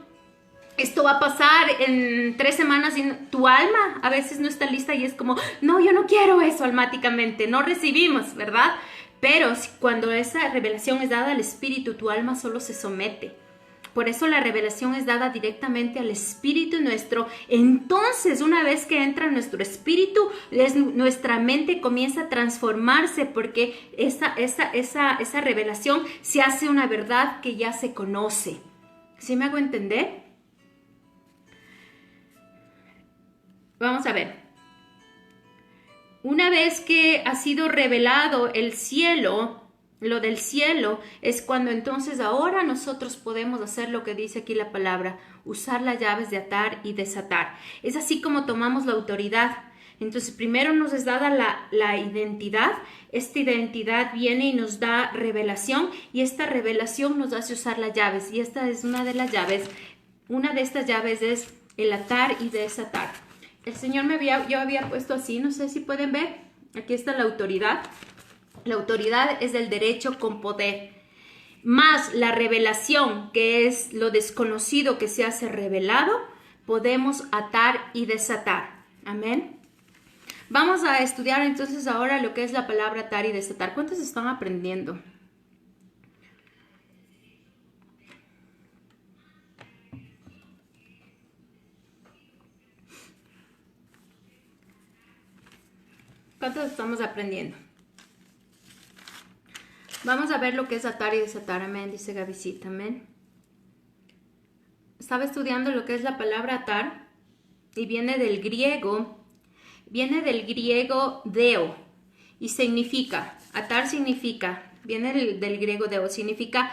Esto va a pasar en 3 semanas y tu alma a veces no está lista y es como, no, yo no quiero eso almáticamente, no recibimos, ¿verdad? Pero cuando esa revelación es dada al Espíritu, tu alma solo se somete. Por eso la revelación es dada directamente al Espíritu nuestro. Entonces, una vez que entra en nuestro Espíritu, nuestra mente comienza a transformarse porque esa revelación se hace una verdad que ya se conoce. ¿Sí me hago entender? Vamos a ver. Una vez que ha sido revelado el cielo, lo del cielo, es cuando entonces ahora nosotros podemos hacer lo que dice aquí la palabra, usar las llaves de atar y desatar. Es así como tomamos la autoridad. Entonces primero nos es dada la identidad. Esta identidad viene y nos da revelación y esta revelación nos hace usar las llaves. Y esta es una de las llaves. Una de estas llaves es el atar y desatar. El Señor yo había puesto así, no sé si pueden ver. Aquí está la autoridad. La autoridad es el derecho con poder, más la revelación, que es lo desconocido que se hace revelado, podemos atar y desatar. Amén. Vamos a estudiar entonces ahora lo que es la palabra atar y desatar. ¿Cuántos están aprendiendo? ¿Cuántos estamos aprendiendo? Vamos a ver lo que es atar y desatar. Amén, dice Gavisita. Amén. Estaba estudiando lo que es la palabra atar y viene del griego deo y significa, atar significa, viene del griego deo, significa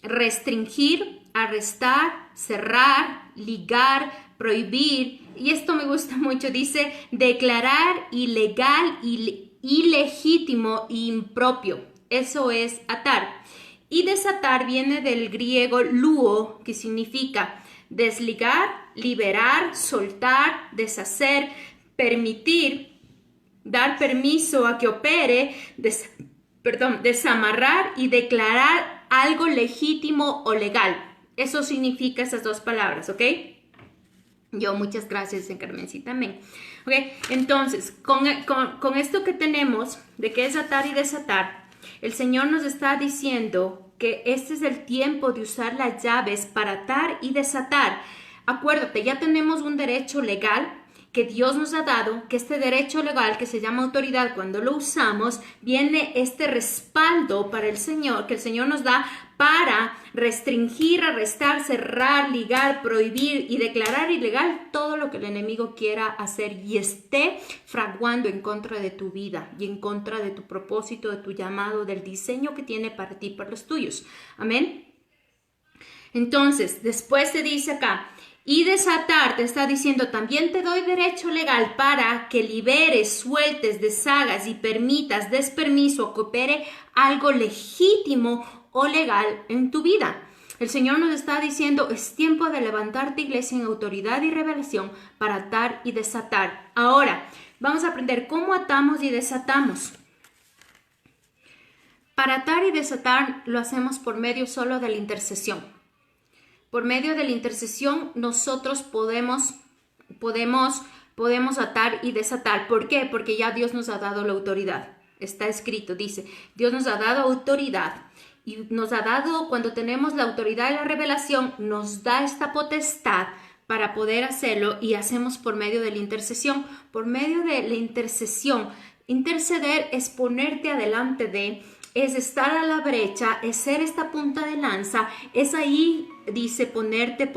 restringir, arrestar, cerrar, ligar, prohibir. Y esto me gusta mucho, dice declarar ilegal, ilegítimo e impropio. Eso es atar. Y desatar viene del griego luo, que significa desligar, liberar, soltar, deshacer, permitir, dar permiso a que opere, desamarrar y declarar algo legítimo o legal. Eso significa esas dos palabras, ¿ok? Yo, muchas gracias, Carmencita. Amén. Ok, entonces, con esto que tenemos, de que es atar y desatar, el Señor nos está diciendo que este es el tiempo de usar las llaves para atar y desatar. Acuérdate, ya tenemos un derecho legal que Dios nos ha dado, que este derecho legal que se llama autoridad, cuando lo usamos, viene este respaldo para el Señor, que el Señor nos da para restringir, arrestar, cerrar, ligar, prohibir y declarar ilegal todo lo que el enemigo quiera hacer y esté fraguando en contra de tu vida y en contra de tu propósito, de tu llamado, del diseño que tiene para ti, para los tuyos. Amén. Entonces, después se dice acá, y desatar, te está diciendo, también te doy derecho legal para que liberes, sueltes, deshagas y permitas, des permiso, que opere algo legítimo o legal en tu vida. El Señor nos está diciendo, es tiempo de levantarte, iglesia, en autoridad y revelación para atar y desatar. Ahora, vamos a aprender cómo atamos y desatamos. Para atar y desatar lo hacemos por medio solo de la intercesión. Por medio de la intercesión nosotros podemos atar y desatar. ¿Por qué? Porque ya Dios nos ha dado la autoridad. Está escrito, dice, Dios nos ha dado autoridad. Y nos ha dado, cuando tenemos la autoridad y la revelación, nos da esta potestad para poder hacerlo y hacemos por medio de la intercesión. Por medio de la intercesión, interceder es ponerte adelante de, es estar a la brecha, es ser esta punta de lanza, es ahí, dice, ponerte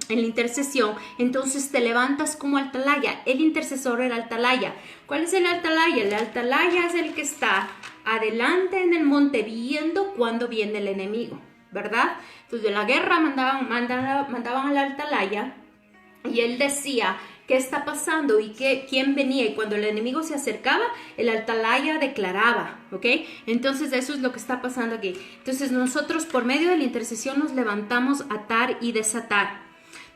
en la intercesión. Entonces te levantas como atalaya. El intercesor era atalaya. ¿Cuál es el atalaya? El atalaya es el que está adelante en el monte viendo cuando viene el enemigo, ¿verdad? Entonces de la guerra mandaban al atalaya y él decía qué está pasando y quién venía, y cuando el enemigo se acercaba, el atalaya declaraba, ¿ok? Entonces eso es lo que está pasando aquí. Entonces nosotros por medio de la intercesión nos levantamos a atar y desatar.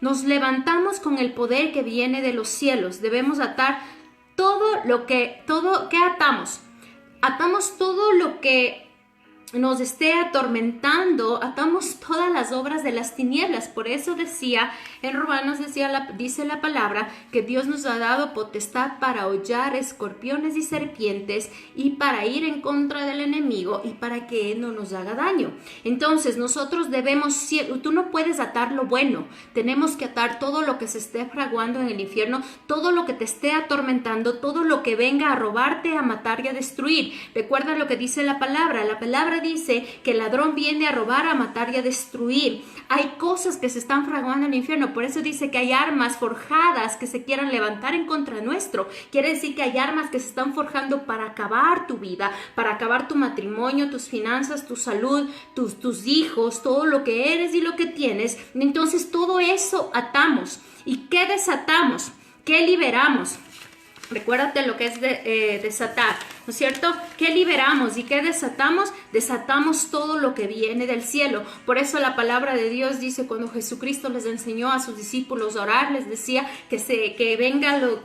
Nos levantamos con el poder que viene de los cielos. Debemos atar ¿qué atamos? Atamos todo lo que nos esté atormentando, atamos todas las obras de las tinieblas. Por eso decía, en Romanos dice la palabra, que Dios nos ha dado potestad para hollar escorpiones y serpientes y para ir en contra del enemigo y para que Él no nos haga daño. Entonces nosotros debemos, tú no puedes atar lo bueno, tenemos que atar todo lo que se esté fraguando en el infierno, todo lo que te esté atormentando, todo lo que venga a robarte, a matar y a destruir. Recuerda lo que dice la palabra dice que el ladrón viene a robar, a matar y a destruir. Hay cosas que se están fraguando en el infierno, por eso dice que hay armas forjadas que se quieran levantar en contra nuestro. Quiere decir que hay armas que se están forjando para acabar tu vida, para acabar tu matrimonio, tus finanzas, tu salud, tus hijos, todo lo que eres y lo que tienes. Entonces todo eso atamos. ¿Y qué desatamos? ¿Qué liberamos? Recuérdate lo que es desatar, ¿no es cierto? ¿Qué liberamos y qué desatamos? Desatamos todo lo que viene del cielo. Por eso la palabra de Dios dice, cuando Jesucristo les enseñó a sus discípulos a orar, les decía que venga lo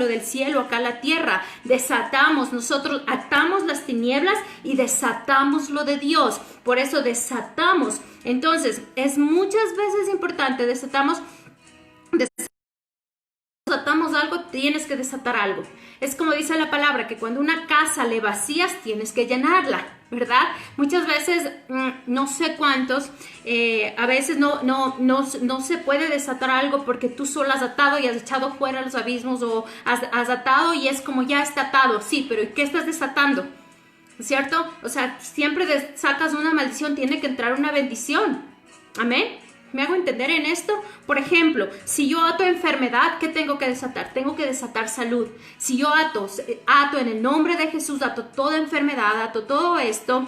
del cielo acá a la tierra. Desatamos, nosotros atamos las tinieblas y desatamos lo de Dios. Por eso desatamos. Entonces, es muchas veces importante, desatamos algo, tienes que desatar algo. Es como dice la palabra, que cuando una casa le vacías, tienes que llenarla, ¿verdad? Muchas veces, no sé cuántos, a veces no se puede desatar algo porque tú solo has atado y has echado fuera los abismos, o has atado y es como ya está atado. Sí, pero ¿y qué estás desatando? ¿Cierto? O sea, siempre desatas una maldición, tiene que entrar una bendición. Amén. ¿Me hago entender en esto? Por ejemplo, si yo ato enfermedad, ¿qué tengo que desatar? Tengo que desatar salud. Si yo ato en el nombre de Jesús, ato toda enfermedad, ato todo esto,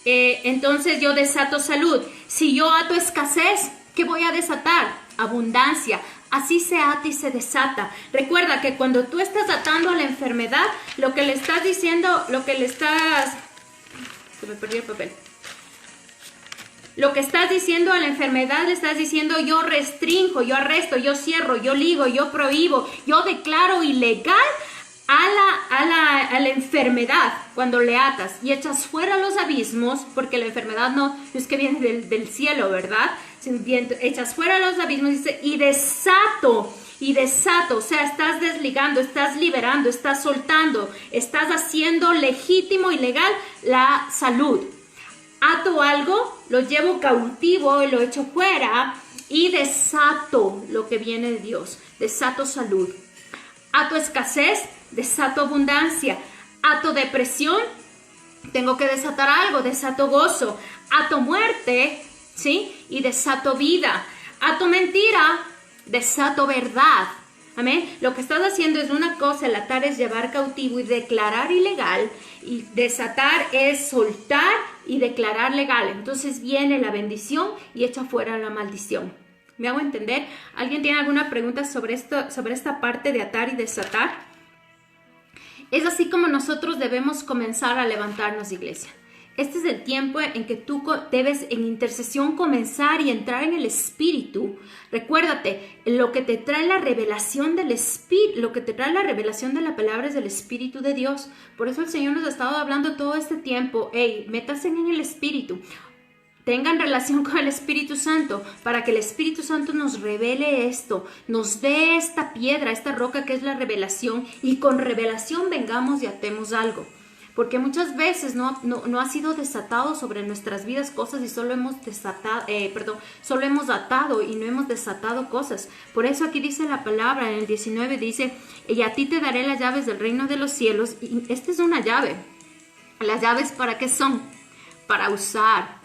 entonces yo desato salud. Si yo ato escasez, ¿qué voy a desatar? Abundancia. Así se ata y se desata. Recuerda que cuando tú estás atando a la enfermedad, lo que le estás diciendo, se me perdió el papel. Lo que estás diciendo a la enfermedad, le estás diciendo: yo restringo, yo arresto, yo cierro, yo ligo, yo prohíbo, yo declaro ilegal a la enfermedad cuando le atas y echas fuera los abismos, porque la enfermedad no es que viene del cielo, ¿verdad? Echas fuera los abismos, dice, y desato, o sea, estás desligando, estás liberando, estás soltando, estás haciendo legítimo y legal la salud. Ato algo, lo llevo cautivo y lo echo fuera y desato lo que viene de Dios. Desato salud. Ato escasez, desato abundancia. Ato depresión, tengo que desatar algo, desato gozo. Ato muerte, ¿sí? Y desato vida. Ato mentira, desato verdad. Amén. Lo que estás haciendo es una cosa, el atar es llevar cautivo y declarar ilegal, y desatar es soltar y declarar legal. Entonces viene la bendición y echa fuera la maldición. ¿Me hago entender? ¿Alguien tiene alguna pregunta sobre esto, sobre esta parte de atar y desatar? Es así como nosotros debemos comenzar a levantarnos, iglesia. Este es el tiempo en que tú debes en intercesión comenzar y entrar en el Espíritu. Recuérdate, lo que te trae la revelación del Espíritu, lo que te trae la revelación de la palabra es el Espíritu de Dios. Por eso el Señor nos ha estado hablando todo este tiempo. Métanse en el Espíritu. Tengan relación con el Espíritu Santo para que el Espíritu Santo nos revele esto, nos dé esta piedra, esta roca que es la revelación, y con revelación vengamos y atemos algo. Porque muchas veces no ha sido desatado sobre nuestras vidas cosas y solo hemos atado y no hemos desatado cosas. Por eso aquí dice la palabra en el 19, dice: y a ti te daré las llaves del reino de los cielos. Y esta es una llave. ¿Las llaves para qué son? Para usar.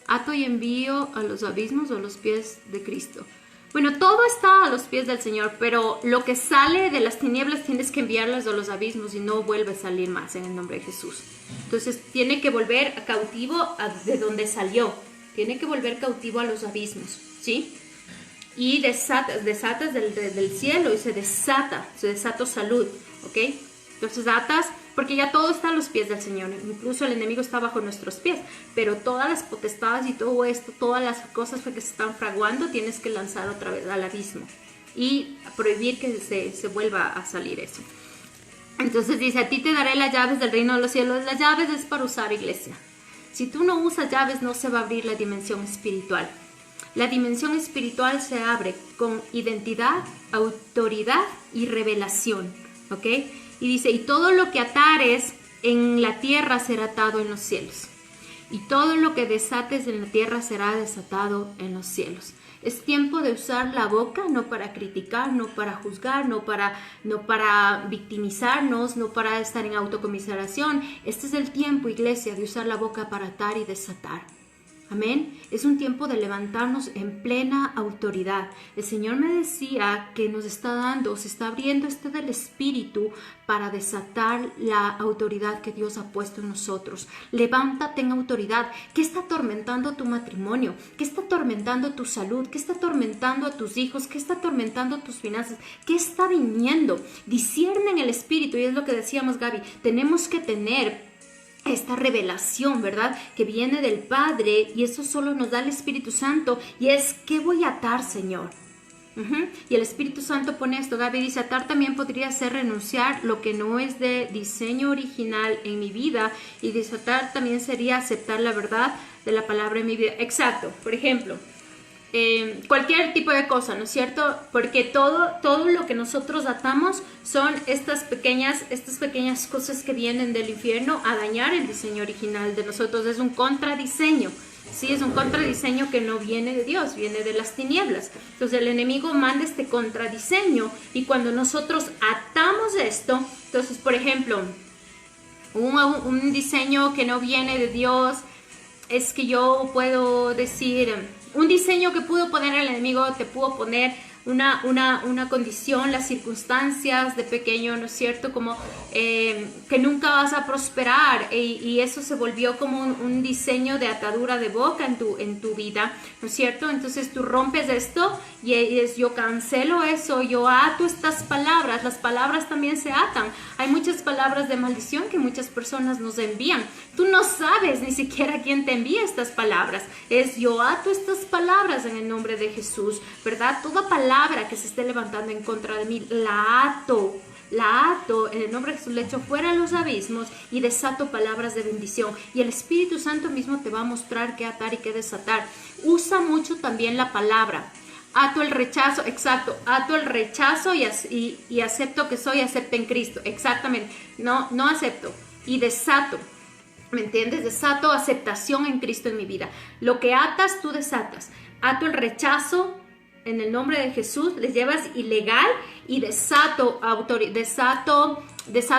Ato y envío a los abismos o a los pies de Cristo. Bueno, todo está a los pies del Señor, pero lo que sale de las tinieblas tienes que enviarlas a los abismos y no vuelve a salir más en el nombre de Jesús. Entonces tiene que volver cautivo de donde salió. Tiene que volver cautivo a los abismos, ¿sí? Y desatas del cielo y se desata salud, ¿ok? Entonces atas, porque ya todo está a los pies del Señor. Incluso el enemigo está bajo nuestros pies. Pero todas las potestades y todo esto, todas las cosas que se están fraguando, tienes que lanzar otra vez al abismo. Y prohibir que se vuelva a salir eso. Entonces dice, a ti te daré las llaves del reino de los cielos. Las llaves es para usar, iglesia. Si tú no usas llaves, no se va a abrir la dimensión espiritual. La dimensión espiritual se abre con identidad, autoridad y revelación, ¿ok? Y dice, y todo lo que atares en la tierra será atado en los cielos. Y todo lo que desates en la tierra será desatado en los cielos. Es tiempo de usar la boca, no para criticar, no para juzgar, no para victimizarnos, no para estar en autocomiseración. Este es el tiempo, iglesia, de usar la boca para atar y desatar. Amén. Es un tiempo de levantarnos en plena autoridad. El Señor me decía que nos está dando, se está abriendo del Espíritu para desatar la autoridad que Dios ha puesto en nosotros. Levántate en autoridad. ¿Qué está atormentando tu matrimonio? ¿Qué está atormentando tu salud? ¿Qué está atormentando a tus hijos? ¿Qué está atormentando tus finanzas? ¿Qué está viniendo? Discierne en el Espíritu, y es lo que decíamos, Gaby. Tenemos que tener esta revelación, ¿verdad? Que viene del Padre, y eso solo nos da el Espíritu Santo, y es, ¿qué voy a atar, Señor? Y el Espíritu Santo pone esto. Gaby dice, atar también podría ser renunciar lo que no es de diseño original en mi vida, y desatar también sería aceptar la verdad de la palabra en mi vida. Exacto. Por ejemplo, cualquier tipo de cosa, ¿no es cierto? Porque todo lo que nosotros atamos son estas pequeñas cosas que vienen del infierno a dañar el diseño original de nosotros. Es un contradiseño, ¿sí? Es un contradiseño que no viene de Dios, viene de las tinieblas. Entonces el enemigo manda este contradiseño, y cuando nosotros atamos esto, entonces, por ejemplo, un diseño que no viene de Dios, es que yo puedo decir, un diseño que pudo poner el enemigo, te pudo poner una condición, las circunstancias de pequeño, ¿no es cierto? Como que nunca vas a prosperar, y eso se volvió como un diseño de atadura de boca en tu vida, ¿no es cierto? Entonces tú rompes esto y es, yo cancelo eso, yo ato estas palabras. Las palabras también se atan. Hay muchas palabras de maldición que muchas personas nos envían. Tú no sabes ni siquiera quién te envía estas palabras. Es, yo ato estas palabras en el nombre de Jesús, ¿verdad? Toda palabra que se esté levantando en contra de mí, la ato en el nombre de Jesús, le echo fuera a los abismos y desato palabras de bendición. Y el Espíritu Santo mismo te va a mostrar qué atar y qué desatar. Usa mucho también la palabra. Ato el rechazo, exacto, ato el rechazo y acepto que soy, acepto en Cristo, exactamente, no acepto y desato, ¿me entiendes? Desato aceptación en Cristo en mi vida. Lo que atas, tú desatas. Ato el rechazo en el nombre de Jesús, les llevas ilegal, y desato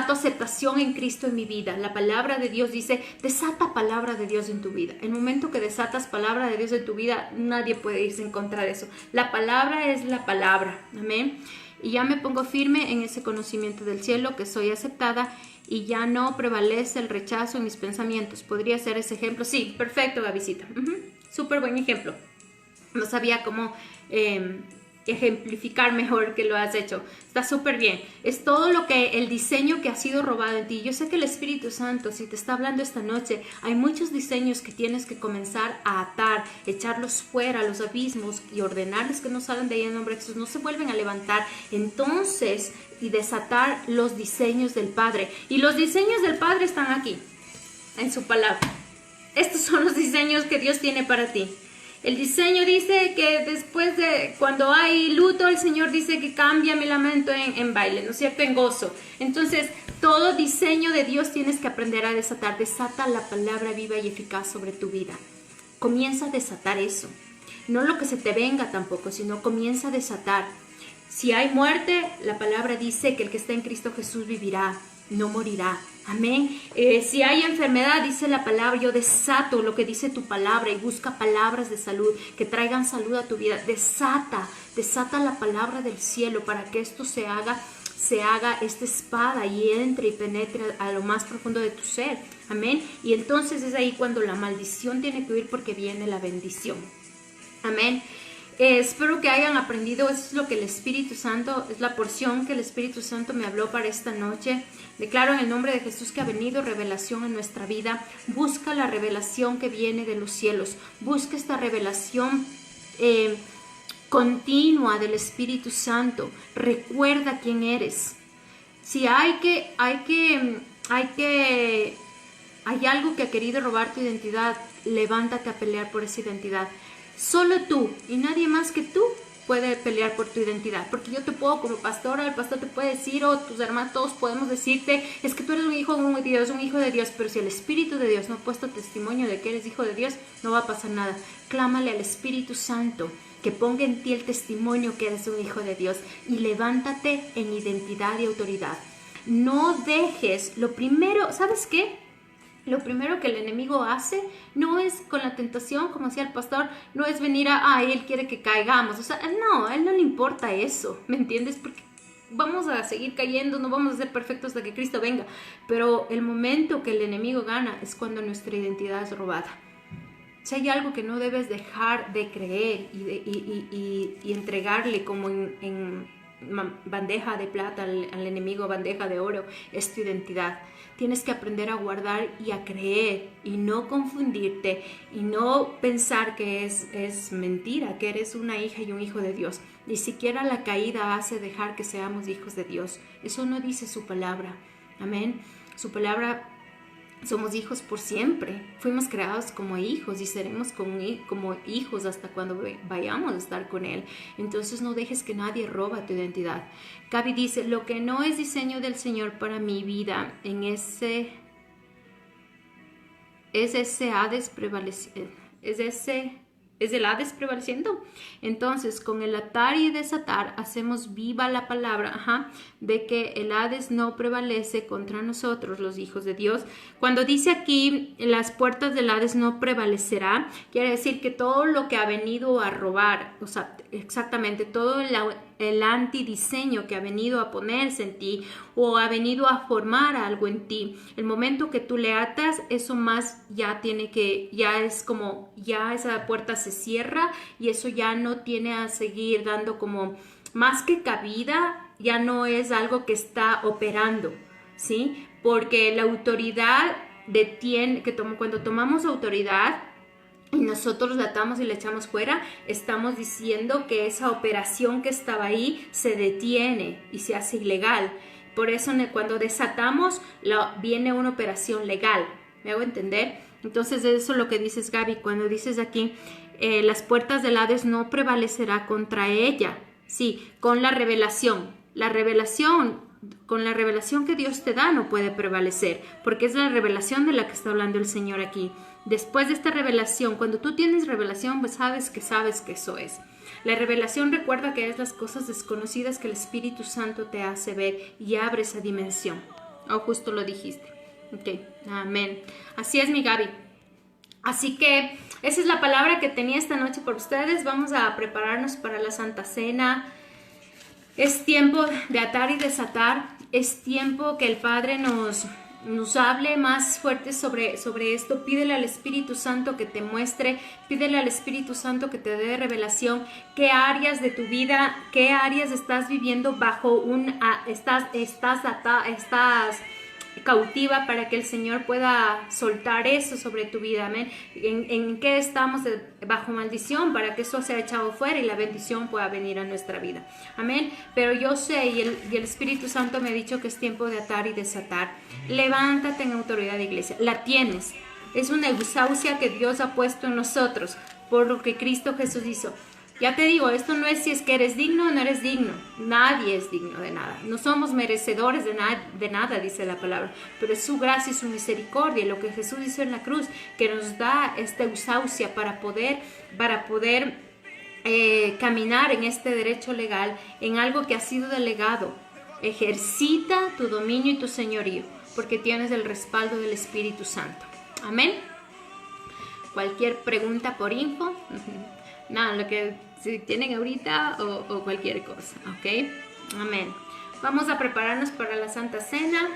aceptación en Cristo en mi vida. La palabra de Dios dice, desata palabra de Dios en tu vida. El momento que desatas palabra de Dios en tu vida, nadie puede irse en contra de eso. La palabra es la palabra, amén. Y ya me pongo firme en ese conocimiento del cielo, que soy aceptada, y ya no prevalece el rechazo en mis pensamientos. ¿Podría ser ese ejemplo? Sí, perfecto, Gavisita. Súper buen ejemplo. No sabía cómo ejemplificar mejor que lo has hecho. Está súper bien. Es todo lo que el diseño que ha sido robado en ti. Yo sé que el Espíritu Santo, si te está hablando esta noche, hay muchos diseños que tienes que comenzar a atar, echarlos fuera a los abismos y ordenarles que no salgan de ahí en nombre de Jesús, no se vuelven a levantar. Entonces, y desatar los diseños del Padre. Y los diseños del Padre están aquí, en su palabra. Estos son los diseños que Dios tiene para ti. El diseño dice que después de cuando hay luto, el Señor dice que cambia mi lamento en baile, ¿no es cierto? En gozo. Entonces, todo diseño de Dios tienes que aprender a desatar. Desata la palabra viva y eficaz sobre tu vida. Comienza a desatar eso. No lo que se te venga tampoco, sino comienza a desatar. Si hay muerte, la palabra dice que el que está en Cristo Jesús vivirá, no morirá. Amén. Si hay enfermedad, dice la palabra, yo desato lo que dice tu palabra, y busca palabras de salud que traigan salud a tu vida. Desata la palabra del cielo para que esto se haga esta espada y entre y penetre a lo más profundo de tu ser. Amén. Y entonces es ahí cuando la maldición tiene que huir, porque viene la bendición. Amén. Espero que hayan aprendido. Eso es lo que el Espíritu Santo, es la porción que el Espíritu Santo me habló para esta noche. Declaro en el nombre de Jesús que ha venido revelación en nuestra vida. Busca la revelación que viene de los cielos. Busca esta revelación continua del Espíritu Santo. Recuerda quién eres. Si hay algo que ha querido robar tu identidad, levántate a pelear por esa identidad. Solo tú y nadie más que tú puede pelear por tu identidad, porque yo te puedo, como pastora, el pastor te puede decir, o tus hermanos, todos podemos decirte, es que tú eres un hijo de Dios, un hijo de Dios, pero si el Espíritu de Dios no ha puesto testimonio de que eres hijo de Dios, no va a pasar nada. Clámale al Espíritu Santo que ponga en ti el testimonio que eres un hijo de Dios y levántate en identidad y autoridad. No dejes, lo primero, ¿sabes qué? Lo primero que el enemigo hace no es con la tentación, como decía el pastor, no es venir él quiere que caigamos. O sea, no, a él no le importa eso, ¿me entiendes? Porque vamos a seguir cayendo, no vamos a ser perfectos hasta que Cristo venga. Pero el momento que el enemigo gana es cuando nuestra identidad es robada. Si hay algo que no debes dejar de creer y entregarle como en bandeja de plata al enemigo, bandeja de oro, es tu identidad. Tienes que aprender a guardar y a creer y no confundirte y no pensar que es mentira, que eres una hija y un hijo de Dios. Ni siquiera la caída hace dejar que seamos hijos de Dios. Eso no dice su palabra. Amén. Su palabra, somos hijos por siempre. Fuimos creados como hijos y seremos como hijos hasta cuando vayamos a estar con Él. Entonces no dejes que nadie roba tu identidad. Gaby dice, lo que no es diseño del Señor para mi vida, es el Hades prevaleciendo. Entonces, con el atar y desatar, hacemos viva la palabra de que el Hades no prevalece contra nosotros, los hijos de Dios. Cuando dice aquí, las puertas del Hades no prevalecerá, quiere decir que todo lo que ha venido a robar, o sea, exactamente todo el antidiseño que ha venido a ponerse en ti o ha venido a formar algo en ti, el momento que tú le atas, eso más ya es como, ya esa puerta se cierra y eso ya no tiene a seguir dando como más que cabida, ya no es algo que está operando, ¿sí? Porque la autoridad cuando tomamos autoridad y nosotros la atamos y la echamos fuera, estamos diciendo que esa operación que estaba ahí se detiene y se hace ilegal. Por eso cuando desatamos viene una operación legal. ¿Me hago entender? Entonces eso es lo que dices, Gaby, cuando dices aquí, las puertas del Hades no prevalecerá contra ella. Sí, con la revelación. Con la revelación que Dios te da no puede prevalecer, porque es la revelación de la que está hablando el Señor aquí. Después de esta revelación, cuando tú tienes revelación, pues sabes que eso es. La revelación, recuerda que es las cosas desconocidas que el Espíritu Santo te hace ver y abre esa dimensión. Justo lo dijiste. Ok, amén. Así es, mi Gaby. Así que esa es la palabra que tenía esta noche por ustedes. Vamos a prepararnos para la Santa Cena. Es tiempo de atar y desatar. Es tiempo que el Padre nos hable más fuerte sobre esto. Pídele al Espíritu Santo que te muestre, pídele al Espíritu Santo que te dé revelación, qué áreas de tu vida, qué áreas estás viviendo bajo estás cautiva, para que el Señor pueda soltar eso sobre tu vida. Amén. En qué estamos bajo maldición, para que eso sea echado fuera y la bendición pueda venir a nuestra vida. Amén. Pero yo sé y el Espíritu Santo me ha dicho que es tiempo de atar y desatar. Levántate en autoridad de iglesia. La tienes. Es una exaucia que Dios ha puesto en nosotros por lo que Cristo Jesús hizo. Ya te digo, esto no es si es que eres digno o no eres digno. Nadie es digno de nada. No somos merecedores de nada, dice la palabra. Pero es su gracia y su misericordia, lo que Jesús hizo en la cruz, que nos da esta exaucia para poder caminar en este derecho legal, en algo que ha sido delegado. Ejercita tu dominio y tu señorío, porque tienes el respaldo del Espíritu Santo. Amén. Cualquier pregunta por info. Nada, lo que si tienen ahorita o cualquier cosa, ¿ok? Amén. Vamos a prepararnos para la Santa Cena.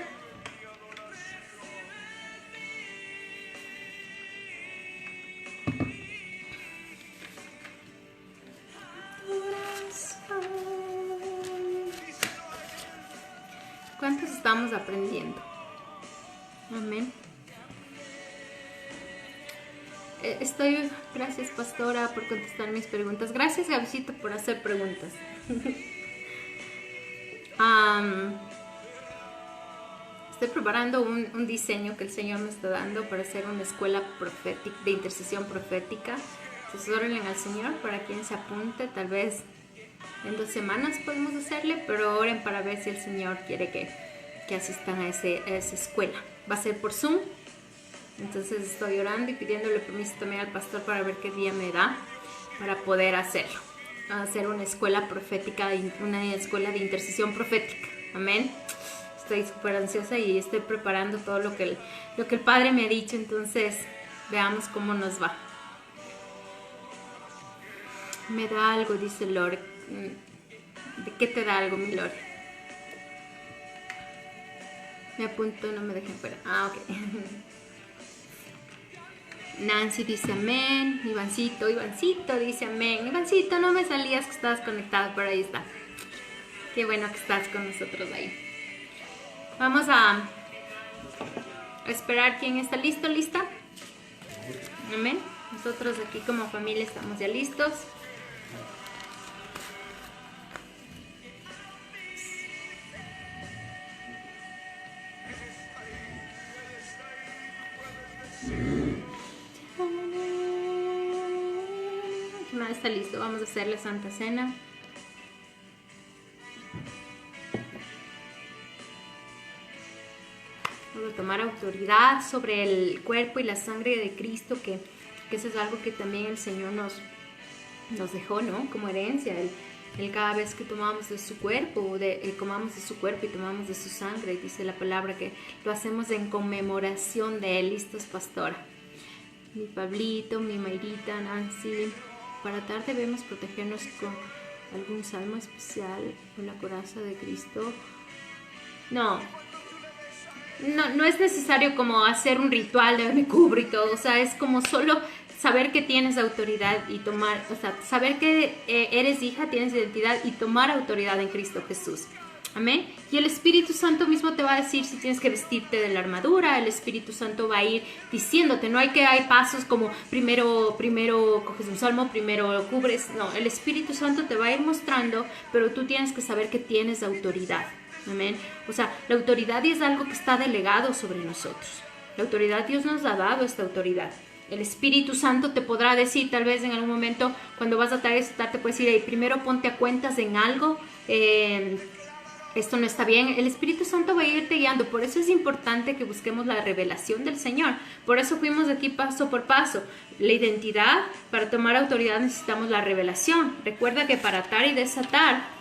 ¿Cuántos estamos aprendiendo? Amén. Gracias, pastora, por contestar mis preguntas. Gracias, Gavisito, por hacer preguntas. Estoy preparando un diseño que el Señor me está dando para hacer una escuela profética, de intercesión profética. Entonces oren al Señor para quien se apunte. Tal vez en 2 semanas podemos hacerle, pero oren para ver si el Señor quiere que asistan a esa escuela. Va a ser por Zoom. Entonces estoy orando y pidiéndole permiso también al pastor para ver qué día me da para poder hacerlo. Hacer una escuela profética, una escuela de intercesión profética. Amén. Estoy súper ansiosa y estoy preparando todo lo que el Padre me ha dicho. Entonces veamos cómo nos va. Me da algo, dice Lore. ¿De qué te da algo, mi Lore? Me apunto, no me dejen fuera. Ah, ok. Nancy dice amén. Ivancito dice amén. Ivancito, no me salías que estabas conectado, pero ahí está. Qué bueno que estás con nosotros ahí. Vamos a esperar. ¿Quién está listo, lista? Amén. Nosotros aquí como familia estamos ya listos. ¿Quién más está listo? Vamos a hacer la Santa Cena. Vamos a tomar autoridad sobre el cuerpo y la sangre de Cristo, que eso es algo que también el Señor nos dejó, ¿no? Como herencia. Él cada vez que tomamos de su cuerpo, comamos de su cuerpo y tomamos de su sangre, dice la palabra que lo hacemos en conmemoración de Él. ¿Listos, pastora? Mi Pablito, mi Mayrita, Nancy. Para tarde debemos protegernos con algún salmo especial con la coraza de Cristo. No es necesario como hacer un ritual de me cubro y todo. O sea, es como solo saber que tienes autoridad y tomar, o sea, saber que eres hija, tienes identidad y tomar autoridad en Cristo Jesús. Amén. Y el Espíritu Santo mismo te va a decir si tienes que vestirte de la armadura. El Espíritu Santo va a ir diciéndote. No hay pasos como primero coges un salmo, primero cubres. No, el Espíritu Santo te va a ir mostrando, pero tú tienes que saber que tienes autoridad. Amén. O sea, la autoridad es algo que está delegado sobre nosotros. La autoridad, Dios nos ha dado esta autoridad. El Espíritu Santo te podrá decir, tal vez en algún momento, cuando vas a estar, te puedes decir, primero ponte a cuentas en algo, esto no está bien. El Espíritu Santo va a irte guiando. Por eso es importante que busquemos la revelación del Señor. Por eso fuimos aquí paso por paso. La identidad, para tomar autoridad necesitamos la revelación. Recuerda que para atar y desatar,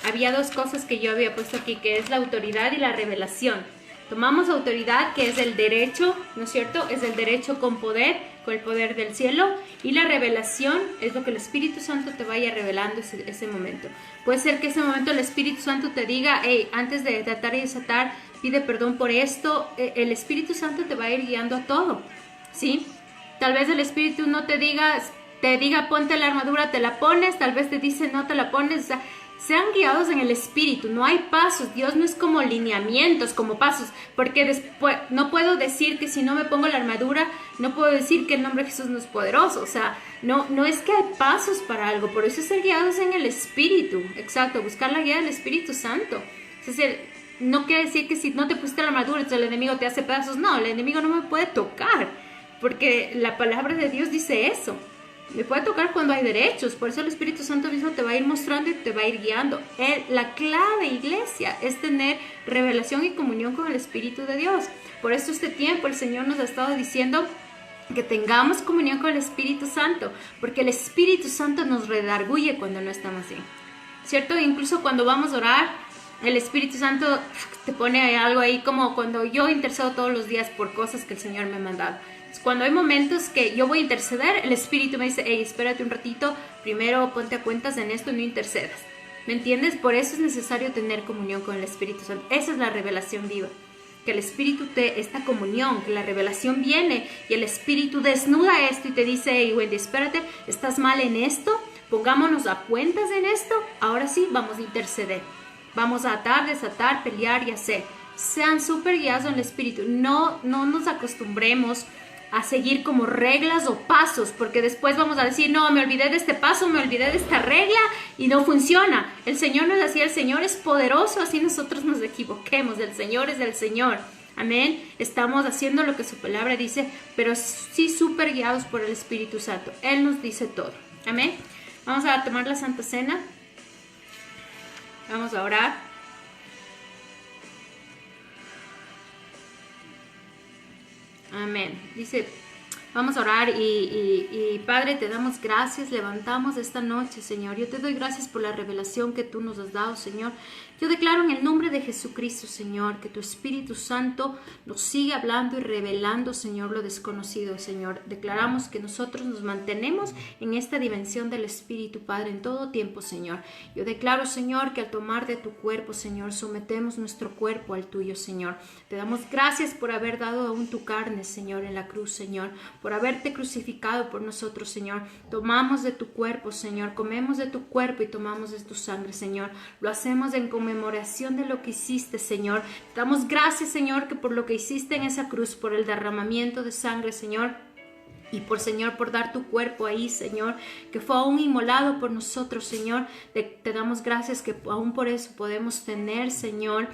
había 2 cosas que yo había puesto aquí, que es la autoridad y la revelación. Tomamos autoridad, que es el derecho, ¿no es cierto? Es el derecho con poder, con el poder del cielo. Y la revelación es lo que el Espíritu Santo te vaya revelando ese momento. Puede ser que ese momento el Espíritu Santo te diga, hey, antes de atar y desatar, pide perdón por esto. El Espíritu Santo te va a ir guiando a todo, ¿sí? Tal vez el Espíritu no te diga, ponte la armadura, te la pones. Tal vez te dice, no te la pones, o sea, sean guiados en el Espíritu. No hay pasos. Dios no es como lineamientos, como pasos. Porque después no puedo decir que si no me pongo la armadura, no puedo decir que el nombre de Jesús no es poderoso. O sea, no es que hay pasos para algo. Por eso es ser guiados en el Espíritu. Exacto, buscar la guía del Espíritu Santo. Es decir, no quiere decir que si no te pusiste la armadura, entonces el enemigo te hace pedazos. No, el enemigo no me puede tocar. Porque la palabra de Dios dice eso. Me puede tocar cuando hay derechos. Por eso el Espíritu Santo mismo te va a ir mostrando y te va a ir guiando. La clave, iglesia, es tener revelación y comunión con el Espíritu de Dios. Por eso este tiempo el Señor nos ha estado diciendo que tengamos comunión con el Espíritu Santo, porque el Espíritu Santo nos redarguye cuando no estamos bien, ¿cierto? Incluso cuando vamos a orar, el Espíritu Santo te pone algo ahí, como cuando yo intercedo todos los días por cosas que el Señor me ha mandado. Cuando hay momentos que yo voy a interceder, el Espíritu me dice, hey, espérate un ratito, primero ponte a cuentas en esto y no intercedas. ¿Me entiendes? Por eso es necesario tener comunión con el Espíritu Santo. Esa es la revelación viva. Que el Espíritu esta comunión, que la revelación viene y el Espíritu desnuda esto y te dice, hey, Wendy, espérate, estás mal en esto, pongámonos a cuentas en esto, ahora sí, vamos a interceder. Vamos a atar, desatar, pelear y hacer. Sean súper guiados en el Espíritu. No nos acostumbremos a seguir como reglas o pasos, porque después vamos a decir, no, me olvidé de este paso, me olvidé de esta regla y no funciona. El Señor no es así, el Señor es poderoso, así nosotros nos equivoquemos, el Señor es del Señor. Amén. Estamos haciendo lo que su palabra dice, pero sí súper guiados por el Espíritu Santo. Él nos dice todo. Amén. Vamos a tomar la Santa Cena. Vamos a orar. Amén. Dice, vamos a orar y Padre, te damos gracias, levantamos esta noche, Señor. Yo te doy gracias por la revelación que tú nos has dado, Señor. Yo declaro en el nombre de Jesucristo, Señor, que tu Espíritu Santo nos sigue hablando y revelando, Señor, lo desconocido, Señor. Declaramos que nosotros nos mantenemos en esta dimensión del Espíritu, Padre, en todo tiempo, Señor. Yo declaro, Señor, que al tomar de tu cuerpo, Señor, sometemos nuestro cuerpo al tuyo, Señor. Te damos gracias por haber dado aún tu carne, Señor, en la cruz, Señor, por haberte crucificado por nosotros, Señor. Tomamos de tu cuerpo, Señor, comemos de tu cuerpo y tomamos de tu sangre, Señor. Lo hacemos en conmemoración de lo que hiciste, Señor. Te damos gracias, Señor, que por lo que hiciste en esa cruz, por el derramamiento de sangre, Señor, y por, Señor, por dar tu cuerpo ahí, Señor, que fue aún inmolado por nosotros, Señor. Te damos gracias que aún por eso podemos tener, Señor,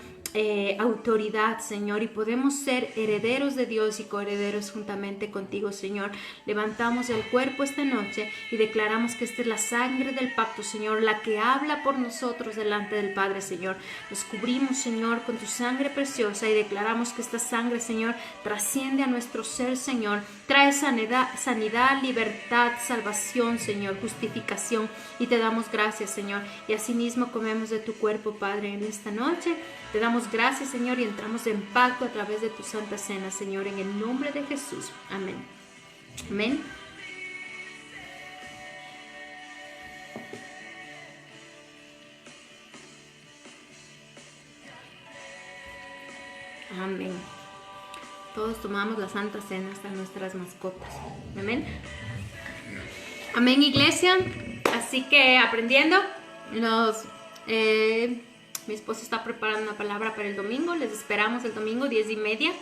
autoridad, Señor, y podemos ser herederos de Dios y coherederos juntamente contigo, Señor. Levantamos el cuerpo esta noche y declaramos que esta es la sangre del pacto, Señor, la que habla por nosotros delante del Padre, Señor. Nos cubrimos, Señor, con tu sangre preciosa y declaramos que esta sangre, Señor, trasciende a nuestro ser, Señor. Trae sanidad, libertad, salvación, Señor, justificación, y te damos gracias, Señor. Y asimismo comemos de tu cuerpo, Padre, en esta noche. Te damos gracias, Señor, y entramos en pacto a través de tu Santa Cena, Señor, en el nombre de Jesús. Amén. Amén. Amén. Todos tomamos la Santa Cena hasta nuestras mascotas. Amén. Amén, iglesia. Así que aprendiendo, mi esposo está preparando una palabra para el domingo. Les esperamos el domingo 10:30.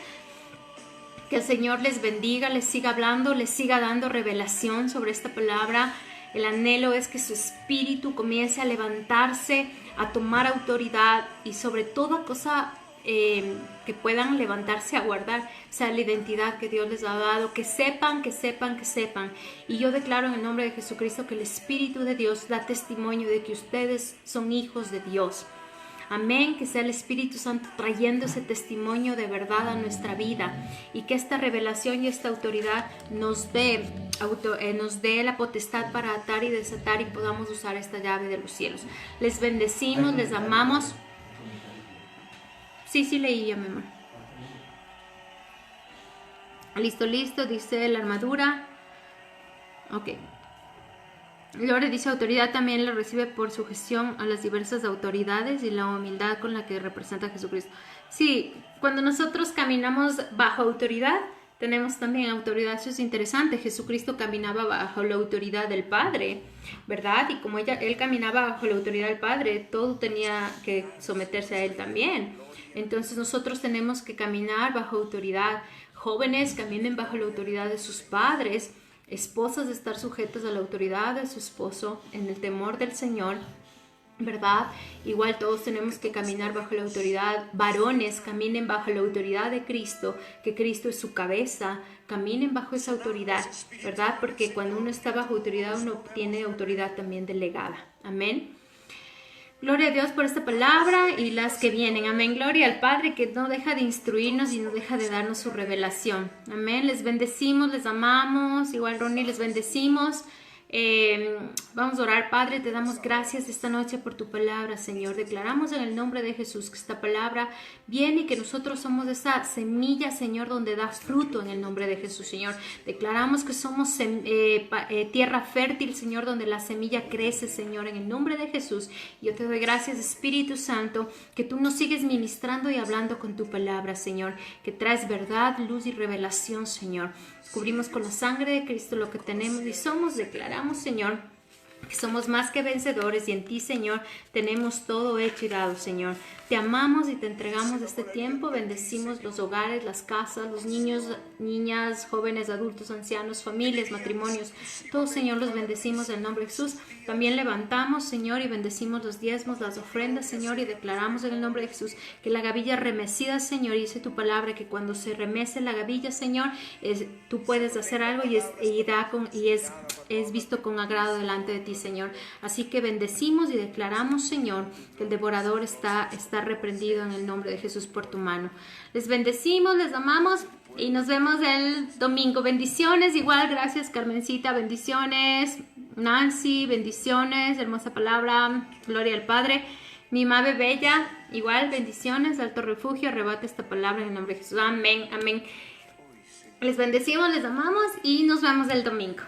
Que el Señor les bendiga, les siga hablando, les siga dando revelación sobre esta palabra. El anhelo es que su espíritu comience a levantarse, a tomar autoridad y sobre toda cosa que puedan levantarse a guardar, sea la identidad que Dios les ha dado, que sepan. Y yo declaro en el nombre de Jesucristo que el Espíritu de Dios da testimonio de que ustedes son hijos de Dios. Amén, que sea el Espíritu Santo trayendo ese testimonio de verdad a nuestra vida y que esta revelación y esta autoridad nos dé la potestad para atar y desatar y podamos usar esta llave de los cielos. Les bendecimos, les amamos. Sí, leí ya, mi amor. Listo, dice la armadura. Ok. Lore dice, autoridad también la recibe por sujeción a las diversas autoridades y la humildad con la que representa a Jesucristo. Sí, cuando nosotros caminamos bajo autoridad, tenemos también autoridad. Eso es interesante. Jesucristo caminaba bajo la autoridad del Padre, ¿verdad? Y como él caminaba bajo la autoridad del Padre, todo tenía que someterse a él también. Entonces nosotros tenemos que caminar bajo autoridad. Jóvenes, caminen bajo la autoridad de sus padres. Esposas, estar sujetas a la autoridad de su esposo en el temor del Señor, ¿verdad? Igual todos tenemos que caminar bajo la autoridad. Varones, caminen bajo la autoridad de Cristo, que Cristo es su cabeza. Caminen bajo esa autoridad, ¿verdad? Porque cuando uno está bajo autoridad, uno tiene autoridad también delegada. Amén. Gloria a Dios por esta palabra y las que vienen. Amén. Gloria al Padre que no deja de instruirnos y no deja de darnos su revelación. Amén. Les bendecimos, les amamos. Igual Ronnie, les bendecimos. Vamos a orar. Padre, te damos gracias esta noche por tu palabra, Señor. Declaramos en el nombre de Jesús que esta palabra viene y que nosotros somos esa semilla, Señor, donde da fruto en el nombre de Jesús, Señor. Declaramos que somos tierra fértil, Señor, donde la semilla crece, Señor, en el nombre de Jesús. Yo te doy gracias, Espíritu Santo, que tú nos sigues ministrando y hablando con tu palabra, Señor, que traes verdad, luz y revelación, Señor. Cubrimos con la sangre de Cristo lo que tenemos y somos. Declaramos, Señor, que somos más que vencedores y en ti, Señor, tenemos todo hecho y dado, Señor. Te amamos y te entregamos este tiempo. Bendecimos los hogares, las casas, los niños, niñas, jóvenes, adultos, ancianos, familias, matrimonios. Todos, Señor, los bendecimos en el nombre de Jesús. También levantamos, Señor, y bendecimos los diezmos, las ofrendas, Señor, y declaramos en el nombre de Jesús que la gavilla remecida, Señor, y dice tu palabra que cuando se remece la gavilla, Señor, tú puedes hacer algo y es visto con agrado delante de ti, Señor. Así que bendecimos y declaramos, Señor, que el devorador está reprendido en el nombre de Jesús por tu mano. Les bendecimos, les amamos y nos vemos el domingo. Bendiciones, igual, gracias Carmencita, bendiciones. Nancy, bendiciones, hermosa palabra, gloria al Padre. Mi madre bella, igual, bendiciones, alto refugio, arrebata esta palabra en el nombre de Jesús. Amén, amén. Les bendecimos, les amamos y nos vemos el domingo.